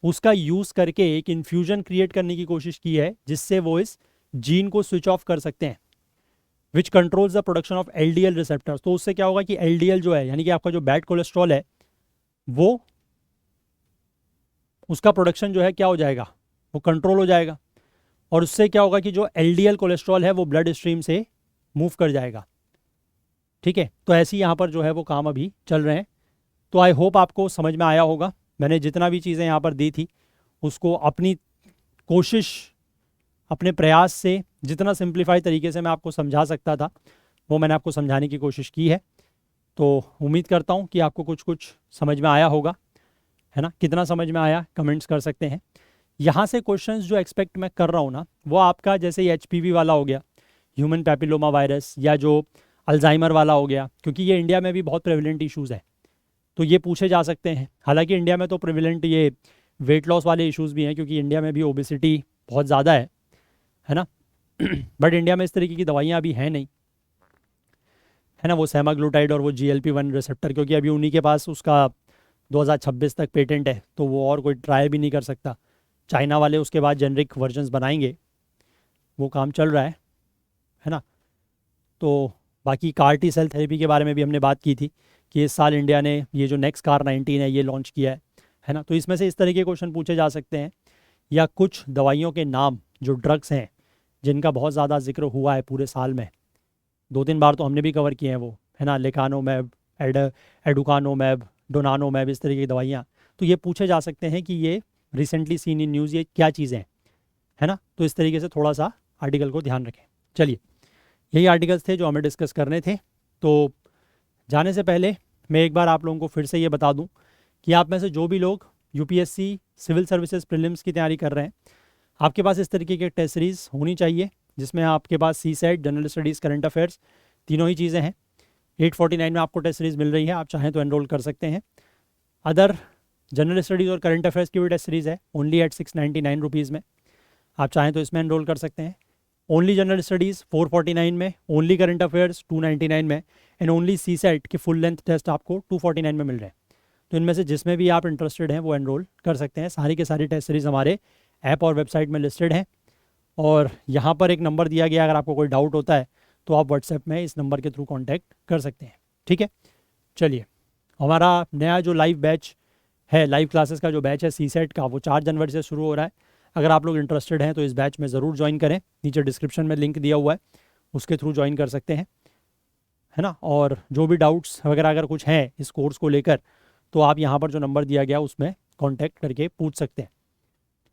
उसका यूज़ करके एक इन्फ्यूजन क्रिएट करने की कोशिश की है जिससे वो इस जीन को स्विच ऑफ कर सकते हैं, विच controls the production of LDL receptors. तो उससे क्या होगा कि LDL जो है यानी कि आपका जो बैड कोलेस्ट्रॉल है वो, उसका प्रोडक्शन जो है क्या हो जाएगा, वो कंट्रोल हो जाएगा और उससे क्या होगा कि जो LDL कोलेस्ट्रॉल है वो ब्लड स्ट्रीम से मूव कर जाएगा. ठीक है, तो ऐसे ही यहाँ पर जो है वो काम अभी चल रहे हैं. तो आई होप आपको समझ में आया होगा. मैंने जितना भी चीज़ें यहाँ पर दी थी उसको अपनी कोशिश, अपने प्रयास से जितना सिंप्लीफाई तरीके से मैं आपको समझा सकता था वो मैंने आपको समझाने की कोशिश की है. तो उम्मीद करता हूँ कि आपको कुछ कुछ समझ में आया होगा, है ना. कितना समझ में आया कमेंट्स कर सकते हैं. यहाँ से क्वेश्चंस जो एक्सपेक्ट मैं कर रहा हूँ ना वो आपका जैसे HPV वाला हो गया, ह्यूमन पैपिलोमा वायरस, या जो अल्जाइमर वाला हो गया, क्योंकि ये इंडिया में भी बहुत प्रेवलेंट इश्यूज़ है तो ये पूछे जा सकते हैं. हालांकि इंडिया में तो प्रेवलेंट ये वेट लॉस वाले इश्यूज़ भी हैं क्योंकि इंडिया में भी ओबेसिटी बहुत ज़्यादा है ना. बट इंडिया में इस तरीके की दवाइयाँ अभी हैं नहीं, है ना, वो सेमाग्लूटाइड और वो GLP-1 रिसेप्टर, क्योंकि अभी उन्हीं के पास उसका 2026 तक पेटेंट है तो वो और कोई ट्राई भी नहीं कर सकता. चाइना वाले उसके बाद जेनरिक वर्जन्स बनाएंगे, वो काम चल रहा है ना. तो बाकी CAR T सेल थेरेपी के बारे में भी हमने बात की थी कि इस साल इंडिया ने ये जो नेक्स्ट CAR-19 है ये लॉन्च किया है ना. तो इसमें से इस तरह के क्वेश्चन पूछे जा सकते हैं, या कुछ दवाइयों के नाम जो ड्रग्स हैं जिनका बहुत ज़्यादा जिक्र हुआ है पूरे साल में, 2-3 बार तो हमने भी कवर किए हैं वो, है ना, लेकानोमैब, एडुकानोमैब, डोनानोमैब, इस तरीके की दवाइयाँ. तो ये पूछे जा सकते हैं कि ये रिसेंटली सीन इन न्यूज़ ये क्या चीज़ें हैं, है ना. तो इस तरीके से थोड़ा सा आर्टिकल को ध्यान रखें. चलिए, यही आर्टिकल्स थे जो हमें डिस्कस करने थे. तो जाने से पहले मैं एक बार आप लोगों को फिर से ये बता दूं कि आप में से जो भी लोग UPSC सिविल सर्विसेज प्रीलिम्स की तैयारी कर रहे हैं, आपके पास इस तरीके के टेस्ट सीरीज़ होनी चाहिए जिसमें आपके पास CSET, general studies, current affairs, तीनों ही चीज़ें हैं. 849 में आपको टेस्ट सीरीज़ मिल रही है, आप चाहें तो एनरोल कर सकते हैं. अदर जनरल स्टडीज़ और करंट अफेयर्स की भी टेस्ट सीरीज़ है ओनली एट 699 रुपीज़ में, आप चाहें तो इसमें एनरोल कर सकते हैं. ओनली जनरल स्टडीज़ 449 में, ओनली करंट अफेयर्स 299 में, एंड ओनली CSET के फुल लेंथ टेस्ट आपको 249 में मिल रहे हैं. तो इनमें से जिसमें भी आप इंटरेस्टेड हैं वो एनरोल कर सकते हैं. सारी के सारी टेस्ट सीरीज़ हमारे ऐप और वेबसाइट में लिस्टेड हैं. और यहाँ पर एक नंबर दिया गया, अगर आपको कोई डाउट होता है तो आप व्हाट्सएप में इस नंबर के थ्रू कांटेक्ट कर सकते हैं. ठीक है, चलिए, हमारा नया जो लाइव बैच है, लाइव क्लासेस का जो बैच है CSET का, वो 4 जनवरी से शुरू हो रहा है. अगर आप लोग इंटरेस्टेड हैं तो इस बैच में ज़रूर ज्वाइन करें. नीचे डिस्क्रिप्शन में लिंक दिया हुआ है, उसके थ्रू ज्वाइन कर सकते हैं, है ना. और जो भी डाउट्स वगैरह अगर कुछ हैं इस कोर्स को लेकर तो आप यहाँ पर जो नंबर दिया गया उसमें कांटेक्ट करके पूछ सकते हैं.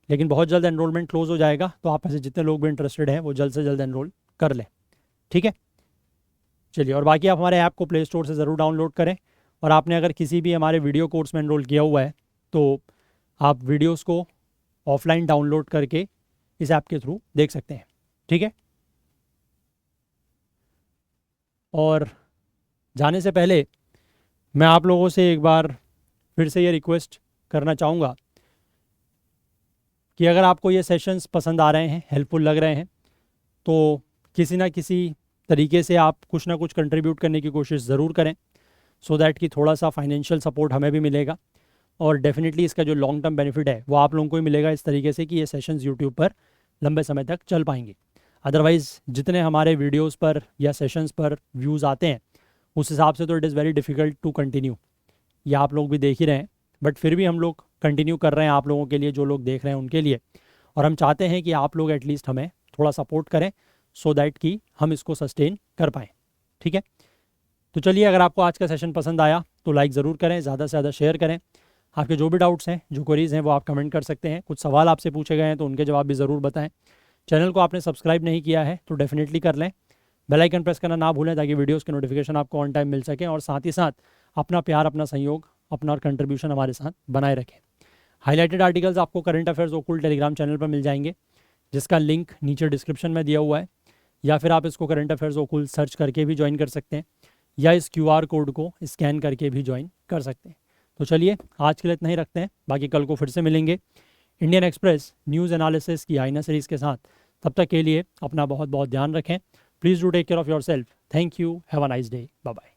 लेकिन बहुत जल्द एनरोलमेंट क्लोज हो जाएगा तो आप ऐसे जितने लोग भी इंटरेस्टेड हैं वो जल्द से जल्द एनरोल कर लें. ठीक है, चलिए. और बाकी आप हमारे ऐप को प्ले स्टोर से ज़रूर डाउनलोड करें. और आपने अगर किसी भी हमारे वीडियो कोर्स में एनरोल किया हुआ है तो आप वीडियोस को ऑफलाइन डाउनलोड करके इस ऐप के थ्रू देख सकते हैं. ठीक है, और जाने से पहले मैं आप लोगों से एक बार फिर से ये रिक्वेस्ट करना चाहूँगा कि अगर आपको ये सेशंस पसंद आ रहे हैं, हेल्पफुल लग रहे हैं, तो किसी ना किसी तरीके से आप कुछ ना कुछ कंट्रीब्यूट करने की कोशिश ज़रूर करें, सो दैट कि थोड़ा सा फाइनेंशियल सपोर्ट हमें भी मिलेगा. और डेफिनेटली इसका जो लॉन्ग टर्म बेनिफिट है वो आप लोगों को ही मिलेगा, इस तरीके से कि ये सेशंस यूट्यूब पर लंबे समय तक चल पाएंगे. अदरवाइज़ जितने हमारे वीडियोस पर या सेशंस पर व्यूज़ आते हैं उस हिसाब से तो it is very difficult to continue. ये आप लोग भी देख ही रहे हैं, बट फिर भी हम लोग कंटिन्यू कर रहे हैं आप लोगों के लिए, जो लोग देख रहे हैं उनके लिए. और हम चाहते हैं कि आप लोग एटलीस्ट हमें थोड़ा सपोर्ट करें सो दैट कि हम इसको सस्टेन कर पाएँ. ठीक है, तो चलिए, अगर आपको आज का सेशन पसंद आया तो लाइक ज़रूर करें, ज़्यादा से ज़्यादा शेयर करें. आपके जो भी डाउट्स हैं, जो क्वेरीज़ हैं, वो आप कमेंट कर सकते हैं. कुछ सवाल आपसे पूछे गए हैं तो उनके जवाब भी ज़रूर बताएं. चैनल को आपने सब्सक्राइब नहीं किया है तो डेफिनेटली कर लें. बेल आइकन प्रेस करना ना भूलें ताकि वीडियोस के नोटिफिकेशन आपको ऑन टाइम मिल सकें. और साथ ही साथ अपना प्यार, अपना सहयोग, अपना और कंट्रीब्यूशन हमारे साथ बनाए रखें. हाईलाइटेड आर्टिकल्स आपको करंट अफेयर्स ओकुल टेलीग्राम चैनल पर मिल जाएंगे, जिसका लिंक नीचे डिस्क्रिप्शन में दिया हुआ है, या फिर आप इसको करंट अफेयर्स ओकुल सर्च करके भी ज्वाइन कर सकते हैं, या इस QR कोड को स्कैन करके भी ज्वाइन कर सकते हैं। तो चलिए आज के लिए इतना ही रखते हैं, बाकी कल को फिर से मिलेंगे इंडियन एक्सप्रेस न्यूज़ एनालिसिस की आईना सीरीज़ के साथ। तब तक के लिए अपना बहुत बहुत ध्यान रखें। Please do take care of yourself. Thank you, have a nice day, bye bye.